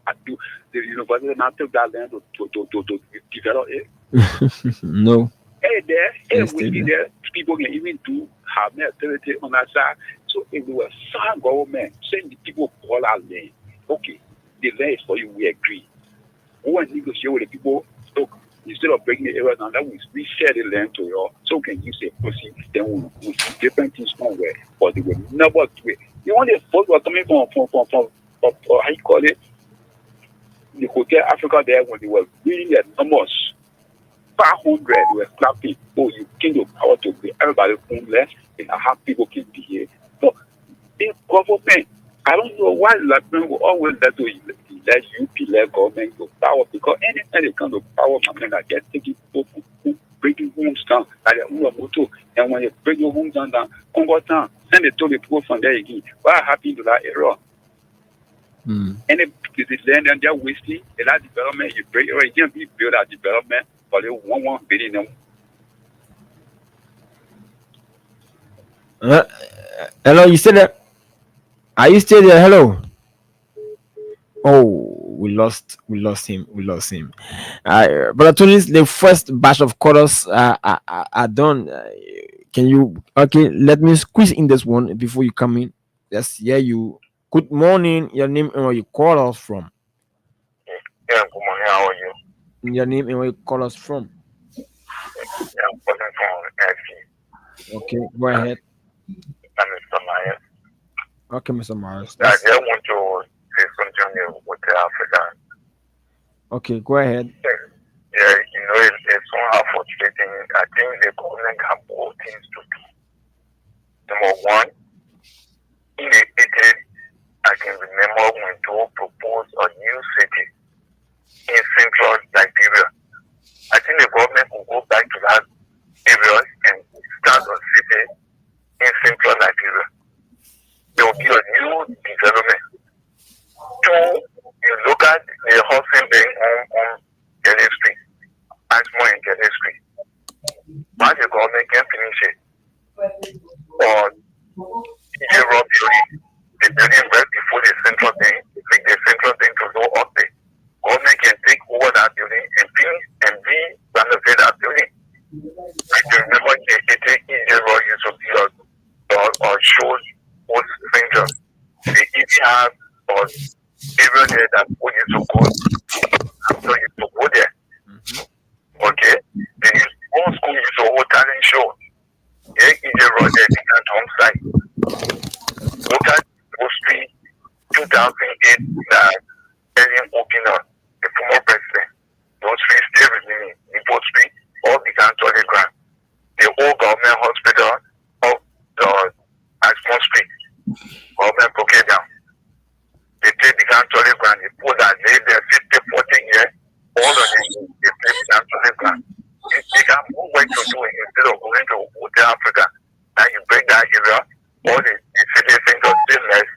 I do the university not took that land to develop it. No. Hey, we see there, people can even do have their authority on that side. So if we were some government saying the people call our land, okay, the land is for you, we agree. We want to negotiate with the people, so instead of breaking the area down, that we share the land to you, so can you say proceed, then we'll see different things somewhere, but they will never do it. The only folks were coming from how you call it, the Hotel Africa there when they were really enormous. 500 were clapping. Oh, you came to power to be everybody homeless and how people can be here. So, in government, I don't know why Latin will always let UP-led government to power, because anytime they come to power, I get taking people who breaking homes down, like and when they break your homes down, Congo town, then they told the people from there again, what happened to that area? And the land and they're wasting a lot of development. You break it, you can't build that development, but they want 1 billion. Hello, you still there? Are you still there? Hello. Oh, we lost him. But at least the first batch of callers are done. Can you? Okay, let me squeeze in this one before you come in. Let's hear you. Good morning. Your name and where you call us from? Yeah, good morning. How are you? Your name and where you call us from? Yeah, I'm calling from FG. Okay, go ahead. I'm Mr. Myers. Okay, Mr. Myers. I just want to say something with Africa. Okay, go ahead. Yeah, it's somehow frustrating. I think the government have both things to do. Number one, in the 80s, I can remember when Joe proposed a new city in central Liberia. I think the government will go back to that area and start a city in central Liberia. There will be a new development. Two, the government can finish it. Or DJ Rob building, the building right before the central thing, make the central thing to go up there. Government can take over that building and finish and renovate that building. I can remember DJ Rob used to be or shows most strangers. They even have or area there that people used to go. So you to go there. Okay? Then old school used to hold talent show. Yeah, DJ Rob there began to home site. Look at Street 2008 Ellen Opinion, the former president. Those streets stay with me. Newport Street all began to the ground. The old government hospital of the Ashmore Street, government broke it down. They began to the ground. The people that lived there 50, 40 years, all of them, they began to the ground. They got more work to do instead of going to Hotel Africa. Now you break that area, all the citizens are still mess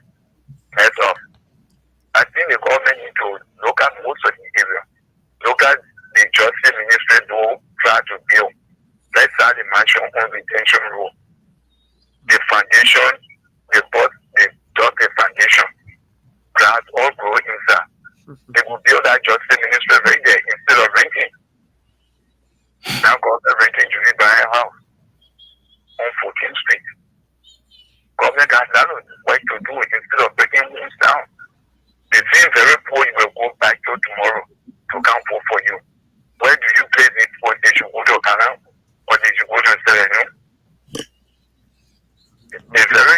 up. I think the government need to look at most of the area. Look at the Justice Ministry do try to build. Let's start the mansion on retention rule. The foundation, they dug the foundation. Grass all grow inside. They will build that Justice Ministry right there instead of renting. Now government renting to be buying a house on 14th Street. Government has a lot of work to do instead of breaking homes down. They seem very poor, you will go back to tomorrow to count for you. Where do you place it for? They should go to Canal or they should go to Sereno? The very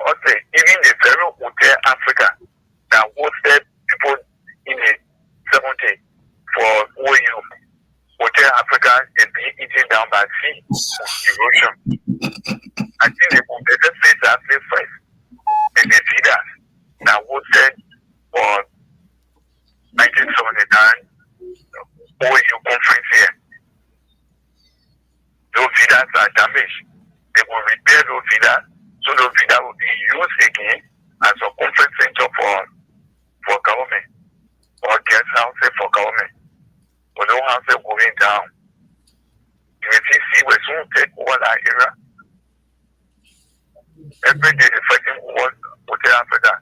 hotel, even the very Hotel Africa that hosted people in the 70s for OU. Hotel Africa is being eaten down by sea erosion. I think the better face that place first. And they see that hosted for 1979 OU conference here. Those villas are damaged. They will repair those villas, so those villas will be used again as a conference center for government or guest houses for government. But no houses going down. You will see will soon take over that area. Every day the fighting war Hotel Africa.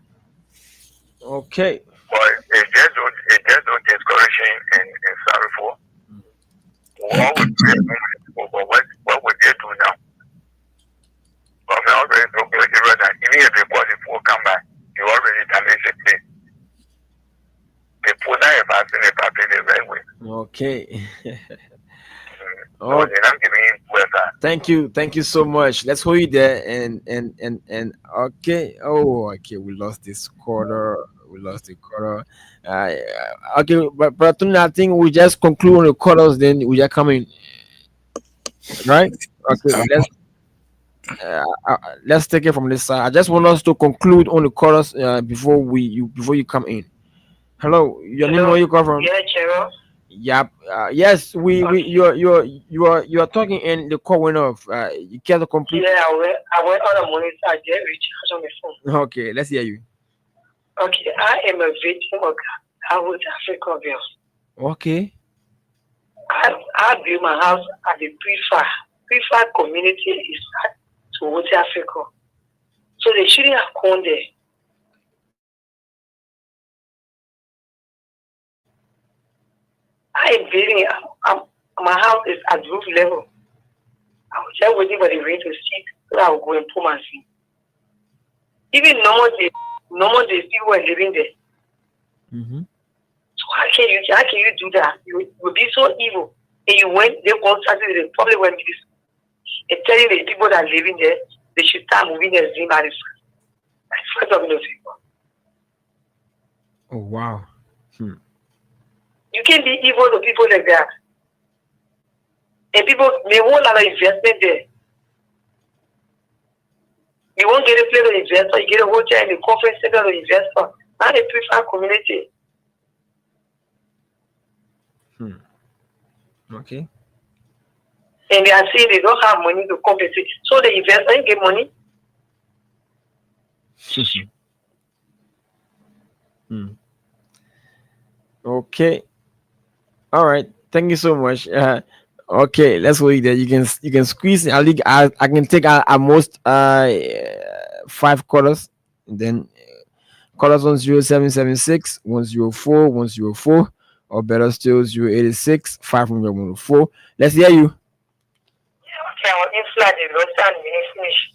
Okay. But it's just not discouraging and sorrowful. What would they do now? But we already know that even if everybody will come back, you already damaged the place. They put that if I play the right way. Okay. So then I'm giving you Thank you so much. Let's hold you there and okay. Oh, okay. We lost this quarter. Okay, but I think we just conclude on the quarters. Then we are coming, right? Okay. Let's take it from this side. I just want us to conclude on the quarters before you come in. Hello, your name, where you come from? Yeah, Chero. Yep. Yes, you are talking and the call went off. You can't complete. Yeah, I went on the monitor. I did recharge on the phone. Okay, let's hear you. Okay, I am a victim of South Africa girls. Okay. I built my house at the Prefa community is to West Africa. So they shouldn't have gone there. I am building, my house is at roof level. I was just waiting for the rain to cease so I will go and put my seat. Even normal days, people were living there. Mm-hmm. So how can you do that? You will be so evil. And you went, they contacted the probably went this and telling the people that are living there, they should start moving their Zim at the front of those people. Oh, wow. You can't be evil to people like that. And people may want a lot of investment there. You won't get a place to investor, you get a hotel and a conference center to investor. Not a preferred community. Okay. And they are saying they don't have money to compensate. So the investor get money. Okay. All right. Thank you so much. Okay, let's wait there. You can squeeze. I can take at most 5 quarters. And then quarters on 0776 104 104, or better still 086 504. Let's hear you. Okay, our influence is not finish.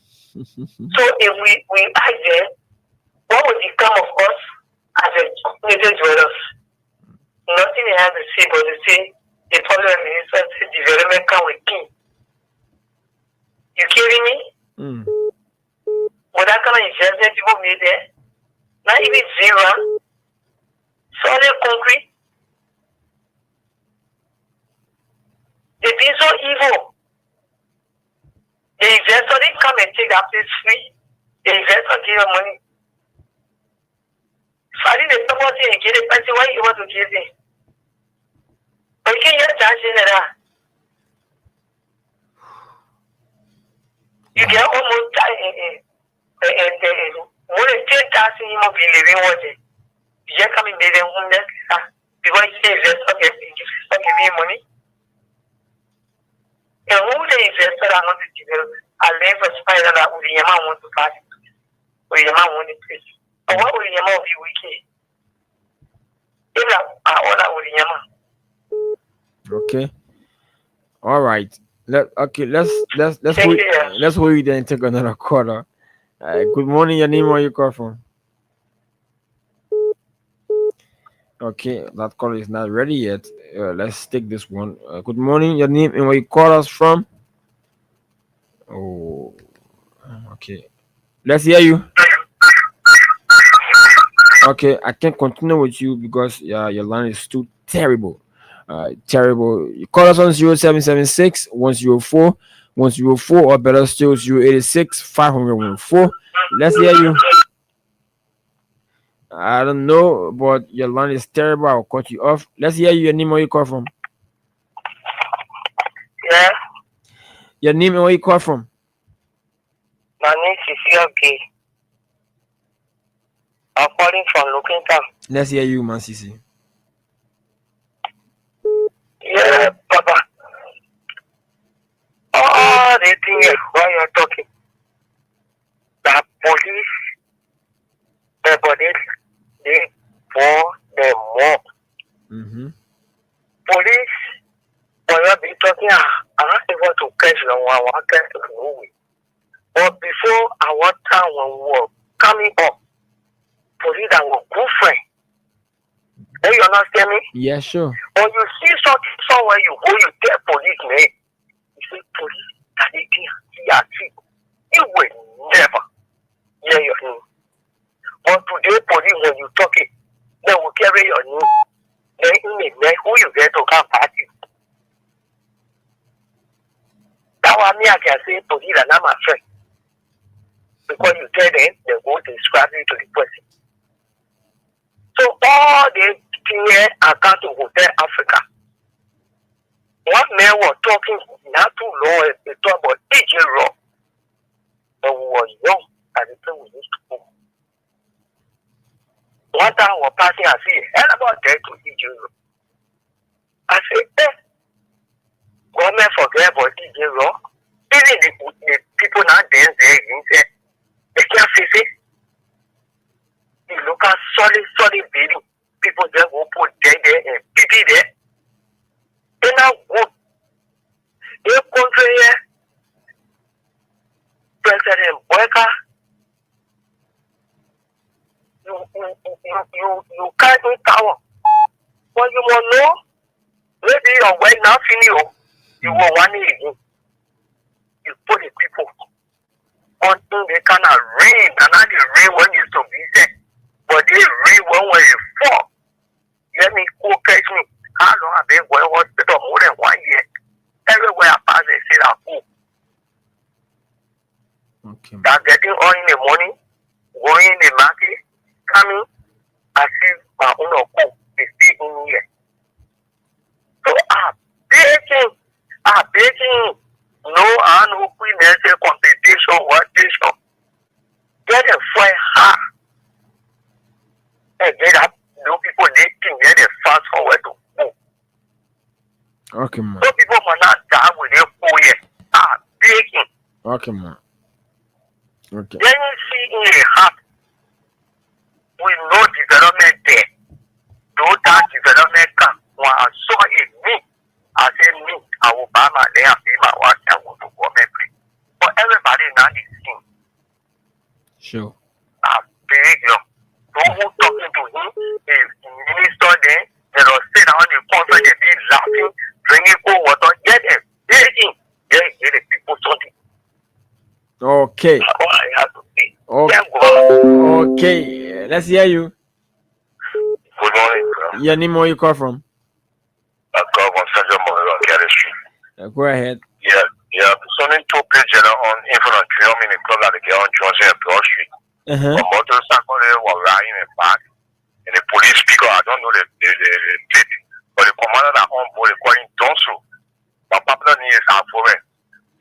So if we ask them, what would become of us as a native dwellers? Nothing they have to say but to say the problem is that the development can with king. You kidding me? What that kind of investment people made there? Not even zero. Solid concrete. They've been so evil. The investor didn't come and take that place free. The investor gave them money. So I didn't support it and get it. I said, why you want to give it? But you can't just charge in that. You get almost more than 10,000 human beings living with it. You just come and make them homeless because you say investor giving money. And who the investor are not the development? I live a spider that would the amount want to pass it. Or the amount want to place. But what would the amount be wicked? If I order with the amount. Okay. All right. Let's wait there and take another caller. Good morning, your name, where you call from? Okay, that caller is not ready yet. Let's take this one. Good morning, your name and where you call us from? Oh, okay. Let's hear you. Okay, I can't continue with you because your line is too terrible. Terrible. You call us on 0776 104 104, or better still 086 504. Let's hear you. I don't know, but your line is terrible. I'll cut you off. Let's hear you. Your name, where you call from? Yeah. Your name and where you call from? My name is okay. I'm calling from Looking Town. Let's hear you, man, Sisi. Yeah, Papa. Oh, the thing is, while you're talking, the police, the bodies, they for them more. Police, when you be talking, I'm not able to catch no one, I can't know it. But before our time when we were coming up, police that were good friends. Do you understand me? Yeah, sure. When you see something somewhere, you go, you tell police, man. You say, police, that they can see. You will never hear your name. But today, police, when you talk it, they will carry your name. Then who you get to come party. That one, me, I can say, police are not my friend. Because you tell them, they go to describe you to the person. So all the here I got to Hotel Africa. One man was talking not too long, they talk about DJ Rock. And we were young at the time we used to go. One time we were passing, I see hell about that to DJ Rock. I said, government forget about DJ Rock. Even the people now dance there, they can't face it. You look at solid building. People just go put there and people there. They now go. They country here. President Boyka. You can't do power. What you want to know? Maybe your way now finish. You will want it again. You put the people until they cannot rain. And now the rain when used to be there. But they rain when you fall. Let me go catch me. How long have they been going to hospital? More than 1 year. Everywhere I pass, they say that cool. Okay. They're getting on in the morning, going in the market, coming, I see my own cool. They stay in here. So I'm begging, no unequal competition, what this. Get a fire hard. And get up. No people they think they fast forward to go. Okay, man. So people are not Okay, man. Okay. Then you see in the heart, we know development there. Though that development come, when I saw it, me, I said, me, I will buy my day and pay my wife, I will do government pay. But everybody now is seeing. Sure. I'm big, yo. Those who talking to him, is minister there, they will sit down in the conference, they be laughing, drinking cold water, get them, get the people something. Okay. That's all I have to say. Okay. Thank God. Okay. Let's hear you. Good morning, bro. Your name, where you call from? I call from Central Mall on Carey Street. Go ahead. Yeah. Someone two pages on in front of Dream in the club like the girl on Johnson and Broad Street. Uh-huh. A motorcycle was riding in back, and the police speaker, I don't know the plate, but the commander that on board, they call him Donso. But popular name is Alforen.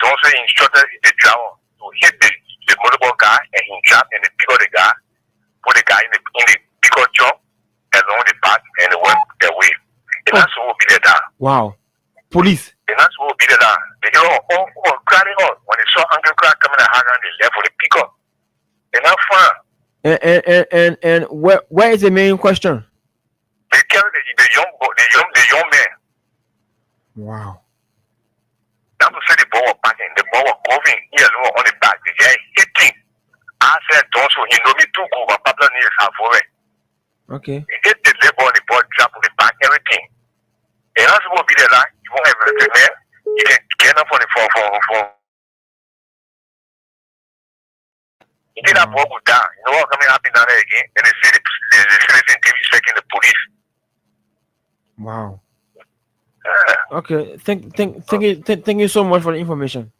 Donso instructed the driver to hit the motorcycle guy, and he jumped and they pick up the guy, put the guy in the pickup jump, and on the back, and they went their way. And that's what will be there. Wow. Police. And that's what will be there. They all crowding on. When they saw Angry Crowd coming and hang on, they left for the pickup. And that's fine. And where is the main question? They carry the young man. Wow. That's to say the ball was backing. The ball was covering here on the back. The guy hitting. I said, don't so he know me too good, but Pablo needs half for it. Okay. He hit the label on the ball, drop on the back, everything. And that's what will be there, like, you won't have everything, man. You can get up on the phone. He did that ball go down. You know what coming happen down there again? Then they say the citizen TV checking the police. Wow. Okay. Thank you so much for the information.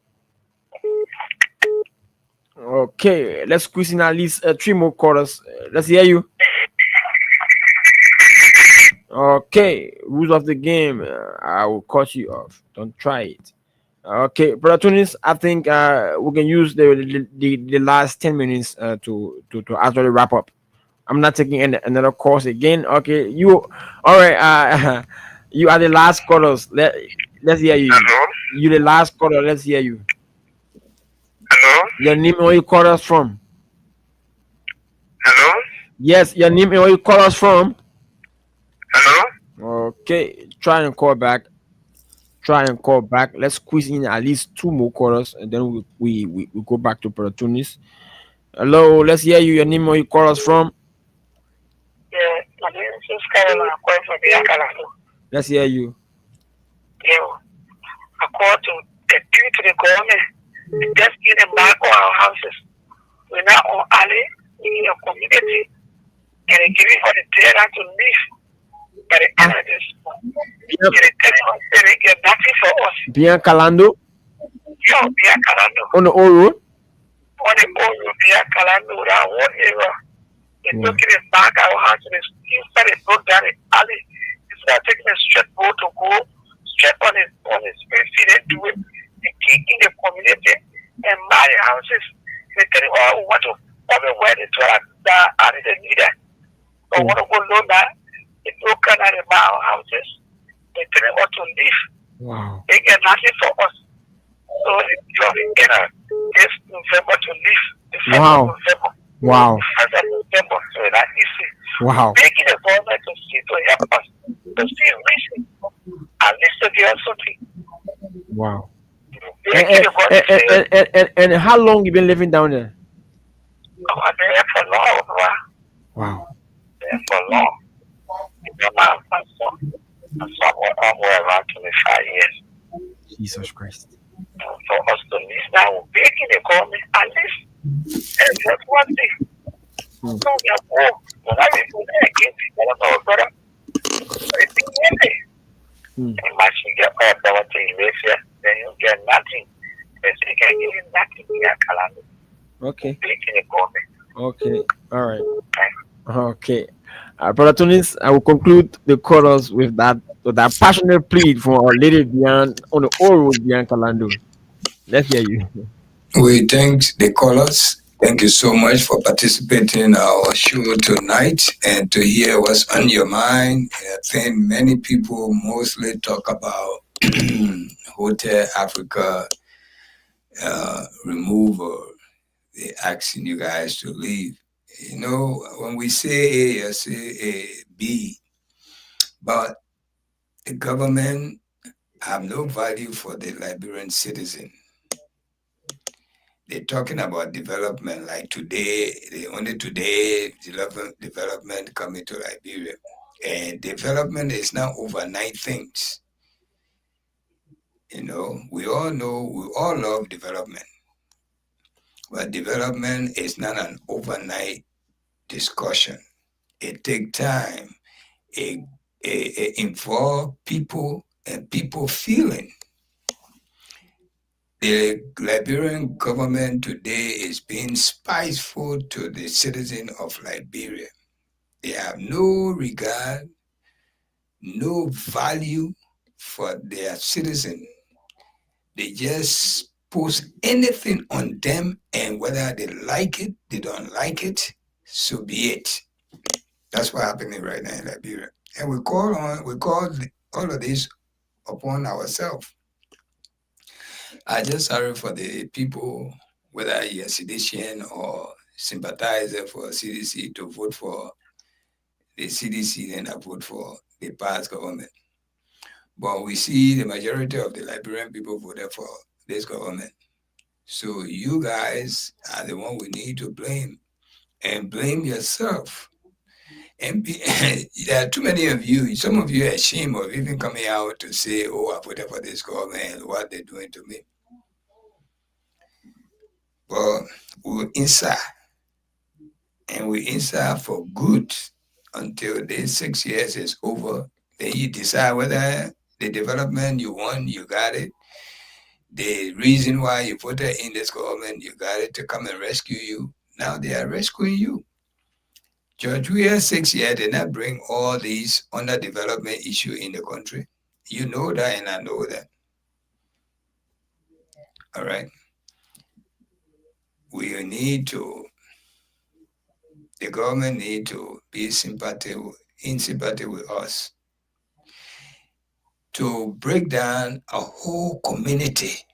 Okay, let's squeeze in at least 3 more quarters. Let's hear you. Okay, rules of the game. I will cut you off. Don't try it. Okay, Brother Tunis, I think we can use the last 10 minutes to actually wrap up. I'm not taking another course again. Okay, you all right? You are the last callers. Let's hear you. Hello? You the last caller. Let's hear you. Hello? Your name and where you call us from? Hello? Yes, your name and where you call us from? Hello? Okay, try and call back. Let's squeeze in at least 2 more callers, and then we go back to Brother Tunis. Hello, let's hear you. Your name and where you call us from? Yeah, my name is Caroline. I'm calling from Bianca. Let's hear you. Yeah, I called to appeal to the government. Just give them back all our houses. We're not on alley in your community, and they give it for the terror to live. By the end of this month, they're telling us that they get nothing for us. Bianca Lando Yo, Bianca Lando. on the old road. On the old road, Bianca Lando, that one area. They took it back our house, and instead they broke down the alley. Instead of taking a straight road to go straight on his feet and do it. They kick in the community and buy the houses. They tell you, oh, we want to come and wear the toilet that I didn't need it. But want to go low that. They broke down and buy our houses. They tell us to leave. Wow. They get nothing for us. So they get this November to leave. Wow. November. Wow. November. So that's easy. Wow. Making the government to see to help us. To see reason. At least to give us something. Wow. Making the government And how long you been living down there? I'm there for long, bro. Wow. There for long. My son was around 25 years. Jesus Christ. For us to live now, we're making the government at least. And that's one thing. So we are poor. When I was again, I don't know, brother. It's and machine get all power to live here, then you get nothing. They say, can give you nothing here, Kalando. Okay. Making the government. Okay. All right. Okay. Brother Tunis, I will conclude the chorus with that passionate plea for Our Lady Bian on the old road, Bianca Lando. Let's hear you. We thank the callers. Thank you so much for participating in our show tonight and to hear what's on your mind. I think many people mostly talk about Hotel Africa remove or they're asking you guys to leave. You know, when we say A, I say A, B, but the government have no value for the Liberian citizen. They're talking about development like today, only today development coming to Liberia. And development is not overnight things. You know, we all love development. But development is not an overnight discussion. It takes time. It involves people and people feeling. The Liberian government today is being spiteful to the citizen of Liberia. They have no regard, no value for their citizen. They just post anything on them, and whether they like it, they don't like it, so be it. That's what's happening right now in Liberia. And we call all of this upon ourselves. I just sorry for the people, whether you're a seditian or sympathizer for CDC, to vote for the CDC and I vote for the past government. But we see the majority of the Liberian people voted for this government. So you guys are the one we need to blame, and blame yourself. And there are too many of you. Some of you are ashamed of even coming out to say, "Oh, I voted for this government. What they're doing to me." But we're inside, and we're inside for good until this 6 years is over. Then you decide whether the development you want, you got it. The reason why you voted in this government, you got it to come and rescue you. Now they are rescuing you. George Weah 6 years did not bring all these underdevelopment issues in the country. You know that, and I know that. All right. The government need to be in sympathy with us to break down a whole community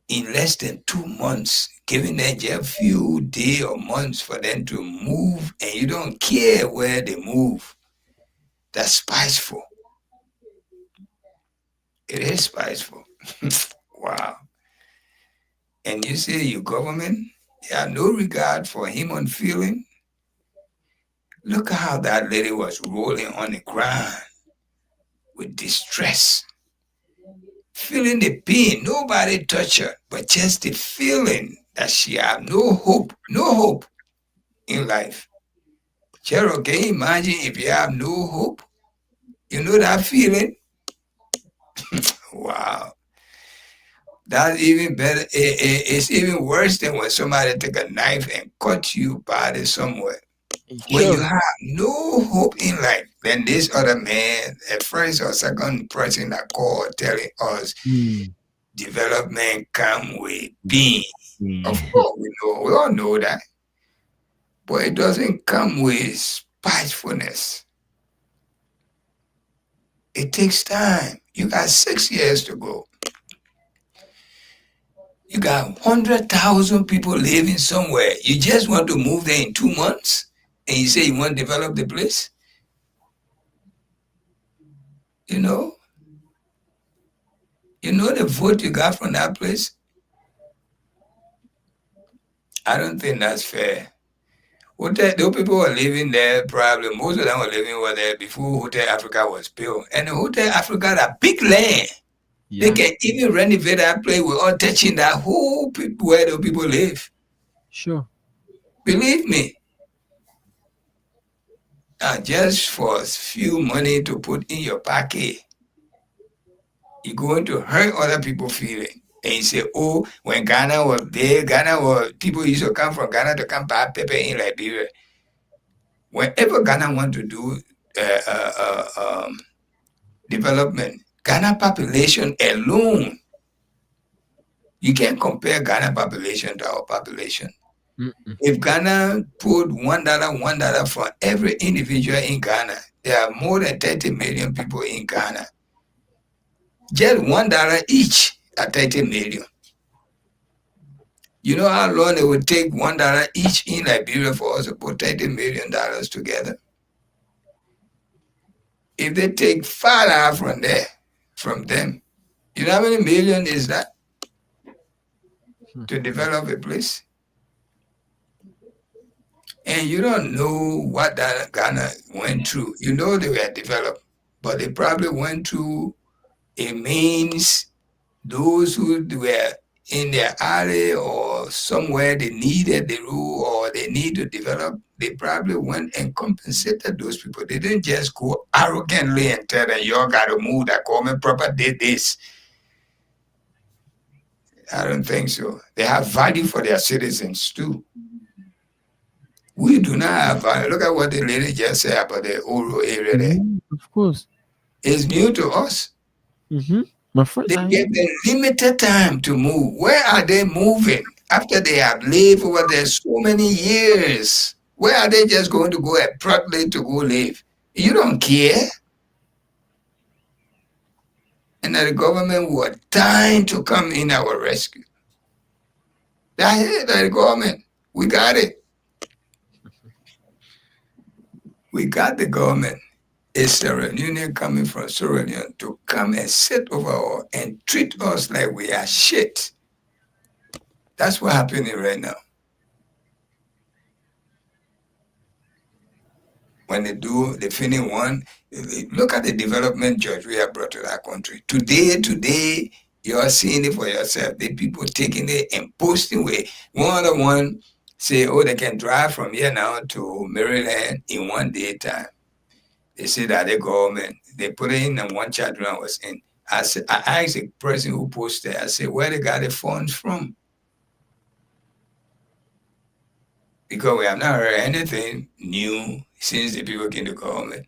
in less than 2 months, giving them just a few days or months for them to move, and you don't care where they move. That's spiteful. It is spiteful. Wow. And you say your government, you have no regard for human feeling. Look at how that lady was rolling on the ground with distress, feeling the pain. Nobody touched her, but just the feeling that she had no hope in life. Cheryl, can you imagine if you have no hope? You know that feeling? Wow. That's even better. It's even worse than when somebody take a knife and cut you body somewhere. When you have no hope in life, then this other man, a first or second person that called telling us development come with pain. Of course, we all know that. But it doesn't come with spitefulness. It takes time. You got 6 years to go. You got 100,000 people living somewhere. You just want to move there in 2 months, and you say you want to develop the place? You know the vote you got from that place? I don't think that's fair. Those people were living there, probably most of them were living over there before Hotel Africa was built. And the Hotel Africa had a big land. Yeah. They can even renovate that place without touching that whole where the people live. Sure. Believe me. Just for a few money to put in your pocket, you're going to hurt other people's feeling. And you say, oh, when Ghana was there, people used to come from Ghana to come buy pepper in Liberia. Whenever Ghana want to do development, Ghana population alone, you can't compare Ghana population to our population. Mm-mm. If Ghana put $1 for every individual in Ghana, there are more than 30 million people in Ghana. Just $1 each at 30 million. You know how long it would take $1 each in Liberia for us to put $30 million together? If they take $5 from them, you know how many million is that to develop a place? And you don't know what that Ghana went through. You know they were developed, but they probably went through a means. Those who were in their alley or somewhere they needed the rule or they need to develop, they probably went and compensated those people. They didn't just go arrogantly and tell them, y'all got to move, that government proper did this. I don't think so. They have value for their citizens too. We do not have value. Look at what the lady just said about the Oro area there. Of course. It's new to us. My friend, They get the limited time to move. Where are they moving after they have lived over there so many years? Where are they just going to go abruptly to go live? You don't care. And the government were dying to come in our rescue. That's it, the government. We got it. We got the government. It's Sierra Leone coming from Sierra Leone to come and sit over us and treat us like we are shit. That's what's happening right now. When they do the finish one, look at the development judge we have brought to that country. Today, you're seeing it for yourself. The people taking it and posting away. One say, oh, they can drive from here now to Maryland in 1 day time. They say that the government, they put it in and one children was in. I asked the person who posted, I said, where they got the funds from? Because we have not heard anything new since the people came to government.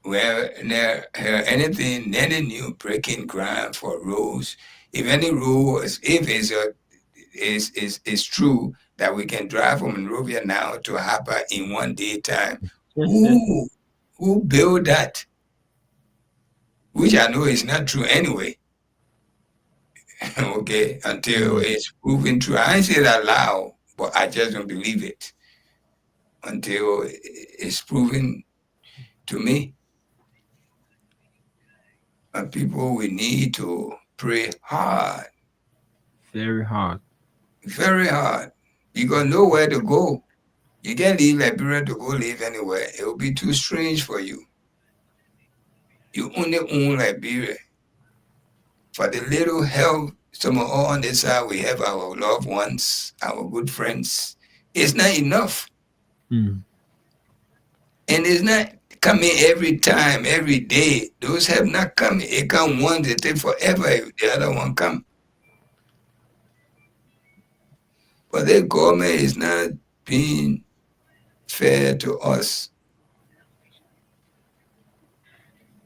We have never heard anything new breaking ground for roads. If any road, if it's true that we can drive from Monrovia now to Hapa in 1 day time, who built that? Which I know is not true anyway. Okay, until it's proven true. I ain't say that loud, but I just don't believe it until it's proven to me. And people, we need to pray hard. Very hard. Very hard. You got nowhere to go. You can't leave Liberia to go live anywhere. It will be too strange for you. You only own Liberia. For the little help, some of all on this side, we have our loved ones, our good friends. It's not enough. And it's not coming every time, every day. Those have not come. It come once, it take forever if the other one come. But the government is not being fair to us.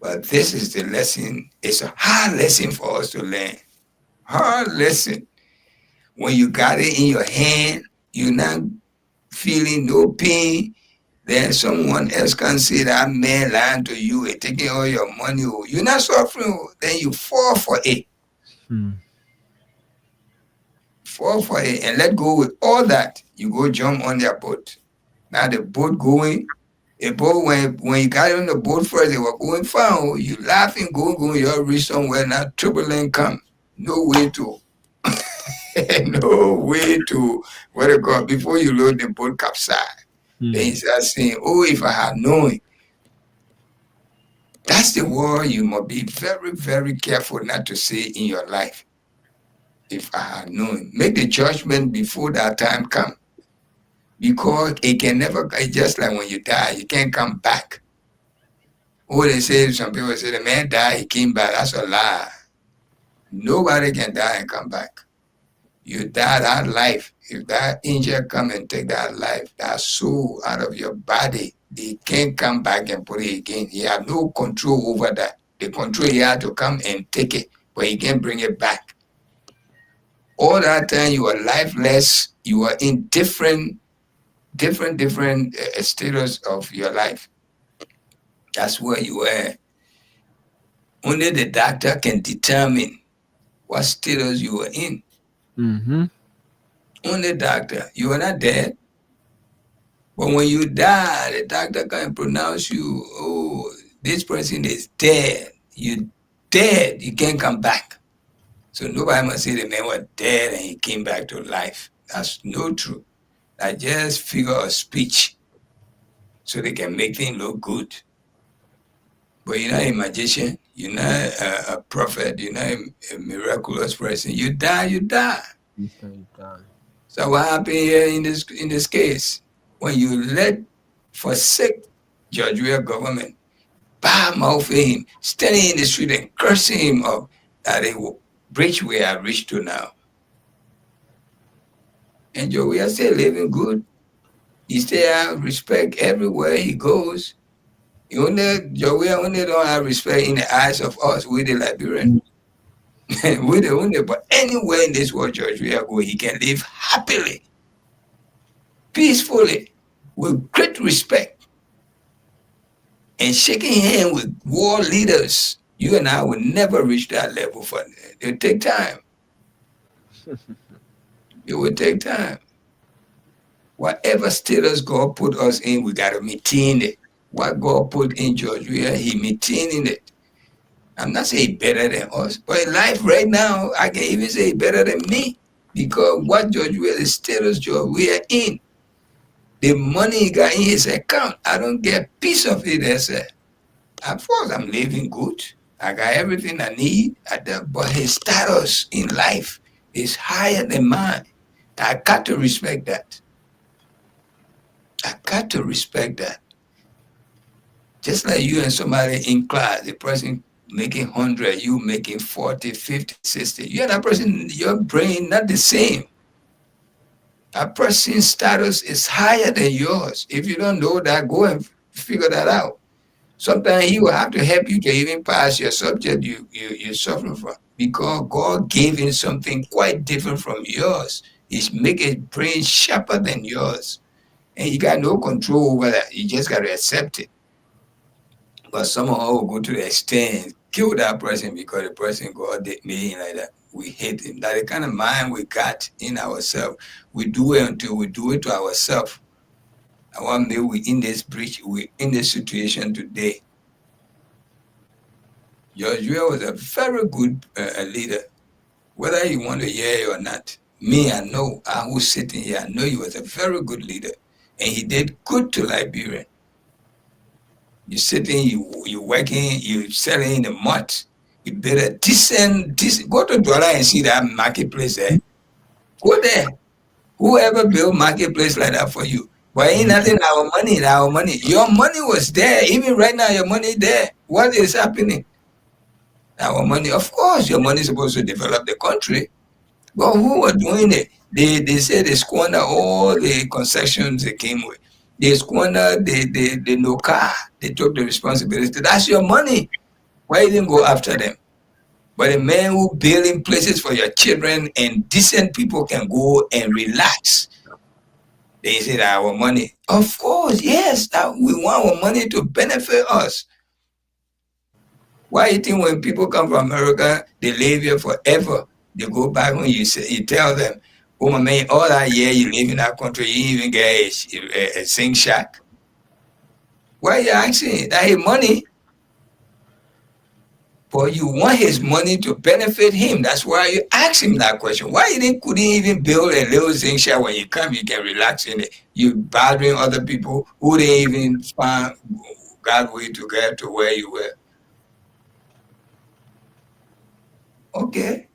But this is the lesson. It's a hard lesson for us to learn. Hard lesson. When you got it in your hand, you're not feeling no pain. Then someone else can say that man lying to you and taking all your money. You're not suffering. Then you fall for it. Fall for it and let go with all that. You go jump on their boat. Now the boat going. A boat, when you got on the boat first, they were going far. You laughing, going, you'll reach somewhere. Now turbulence come. No way to, what they call, before you load the boat capsize. Then you start saying, oh, if I had known. That's the word you must be very, very careful not to say in your life. If I had known. Make the judgment before that time comes. Because it can never, it's just like when you die, you can't come back. Or they say, some people say, the man died, he came back. That's a lie. Nobody can die and come back. You die that life. If that angel come and take that life, that soul out of your body, they can't come back and put it again. He have no control over that. The control, he had to come and take it, but he can't bring it back. All that time you are lifeless, you are in different status of your life. That's where you are. Only the doctor can determine what status you are in. Only doctor. You are not dead. But when you die, the doctor can pronounce you, oh, this person is dead. You dead. You can't come back. So nobody must say the man was dead and he came back to life. That's no truth. That's just figure of speech. So they can make things look good. But you're not a magician. You're not a prophet. You're not a miraculous person. You die, you die. So what happened here in this case? When you forsake George Weah government, bad mouth him, standing in the street and cursing him up, that they will reach where I reached to now. And George Weah still living good. He still have respect everywhere he goes. George Weah only don't have respect in the eyes of us, we the Liberians. We the only, but anywhere in this world George Weah go, he can live happily, peacefully, with great respect, and shaking hands with world leaders. You and I will never reach that level. For it will take time. It will take time. Whatever status God put us in, we gotta maintain it. What God put in George Weah, he maintaining it. I'm not saying better than us, but in life right now, I can even say better than me, because what George Weah, the status George Weah in, the money he got in his account, I don't get a piece of it. Of course, I'm living good. I got everything I need, but his status in life is higher than mine. I got to respect that. I got to respect that. Just like you and somebody in class, the person making 100, you making 40, 50, 60. You and that person, your brain not the same. A person's status is higher than yours. If you don't know that, go and figure that out. Sometimes he will have to help you to even pass your subject you're suffering from, because God gave him something quite different from yours. He's making his brain sharper than yours. And you got no control over that. You just got to accept it. But somehow will go to the extent, kill that person because the person God made him like that. We hate him. That the kind of mind we got in ourselves. We do it until we do it to ourselves. I want me we in this breach, we in this situation today. George Weah was a very good leader, whether you want to hear it or not. Me, I know, I was sitting here, I know he was a very good leader, and he did good to Liberia. You sitting, you working, you selling in the mud. You build a decent, go to Douala and see that marketplace there. Go there. Whoever built marketplace like that for you. But ain't nothing our money. Your money was there. Even right now, your money there. What is happening? Our money, of course, your money is supposed to develop the country. But who are doing it? They say they squander all the concessions they came with. They squander the no car. They took the responsibility. That's your money. Why you didn't go after them? But the man who building places for your children and decent people can go and relax. They say that our money. Of course, yes, that we want our money to benefit us. Why you think when people come from America, they live here forever? They go back when you tell them, oh my man, all that year you live in that country, you even get a sing shack. Why are you asking? That his money. But you want his money to benefit him. That's why you ask him that question. Why you couldn't even build a little zinc shack when you come, you can relax in it. You bothering other people who didn't even find God way to get to where you were. Okay.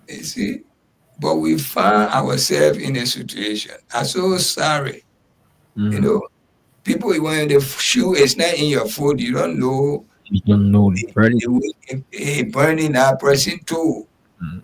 You see? But we find ourselves in a situation. I'm so sorry. You know, people when the shoe is not in your foot, you don't know. You don't know burning that person too.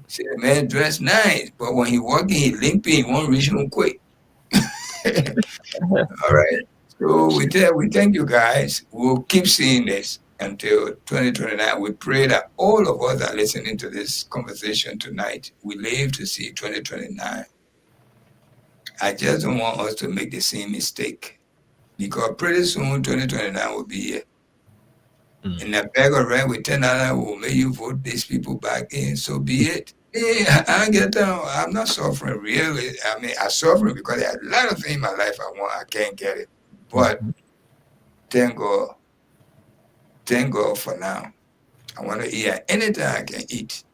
See the man dressed nice, but when he walking, he limping, he won't reach him quick. All right. So we thank you guys. We'll keep seeing this until 2029. We pray that all of us that are listening to this conversation tonight, we live to see 2029. I just don't want us to make the same mistake, because pretty soon 2029 will be here. And the bag of rent with $10 will make you vote these people back in. So be it. I get down. I'm not suffering really. I mean, I'm suffering because there are a lot of things in my life I want. I can't get it. But thank God. Thank God for now. I want to eat at any time I can eat.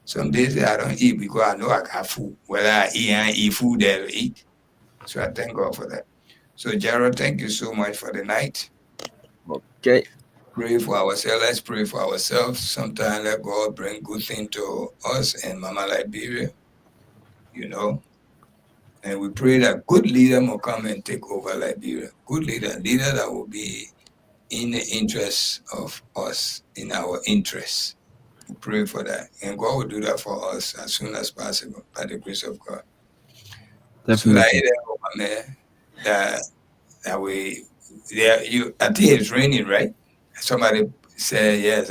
Some days I don't eat because I know I got food. Whether I eat food, they'll eat. So I thank God for that. So Gerald, thank you so much for the night. Okay. Pray for ourselves. Let's pray for ourselves. Sometimes let God bring good things to us and Mama Liberia, you know. And we pray that good leader will come and take over Liberia. Good leader that will be in the interest of us, in our interests. We pray for that. And God will do that for us as soon as possible by the grace of God. Definitely. So that we I think it's raining, right? Somebody said yes.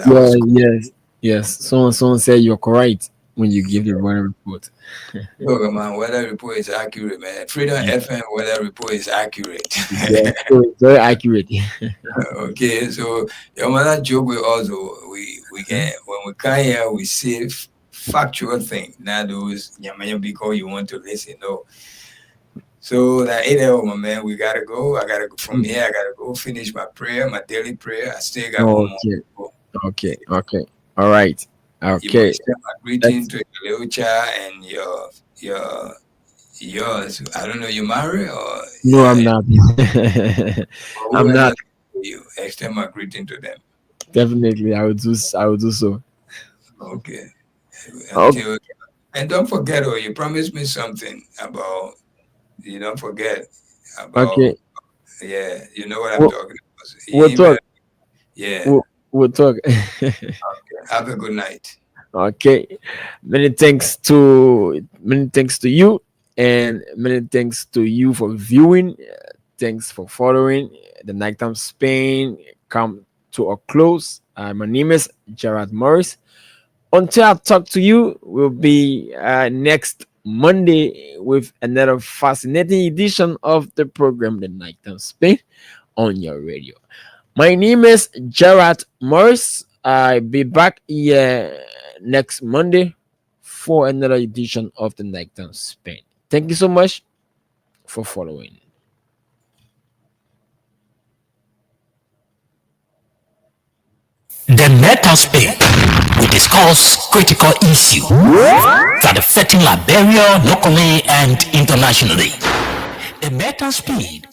Yes. Someone said you're correct when you give the weather report. Look, man, weather report is accurate, man. Freedom FM weather report is accurate. Yeah, so it's very accurate. Okay, so your mother joke with us. We can when we come here, we say factual thing. Not those because you want to listen. No. So that 8 hours, my man, we gotta go. I gotta go from here. I gotta go finish my prayer, my daily prayer. I still got one more to go. Okay. All right. You Okay. must send my greeting to your little child and yours. I don't know, you married or No, I'm not. I'm not. You extend my greeting to them. Definitely, I will do so. Okay. Okay. And don't forget, you promised me something about. You don't forget about. Okay. Yeah, you know what I'm talking about. We'll talk. Yeah. We'll talk. Okay. Have a good night. Okay. Many thanks to you, and many thanks to you for viewing. Thanks for following. The Nighttime Spain come to a close. My name is Gerard Morris. Until I talk to you, we'll be next Monday with another fascinating edition of the program, The Nighttime Spain, on your radio. My name is Gerard Morris. I'll be back here next Monday for another edition of the Nighttime Spain. Thank you so much for following. The Nighttime Spain, we discuss critical issues that affecting Liberia locally and internationally. The Nighttime Spain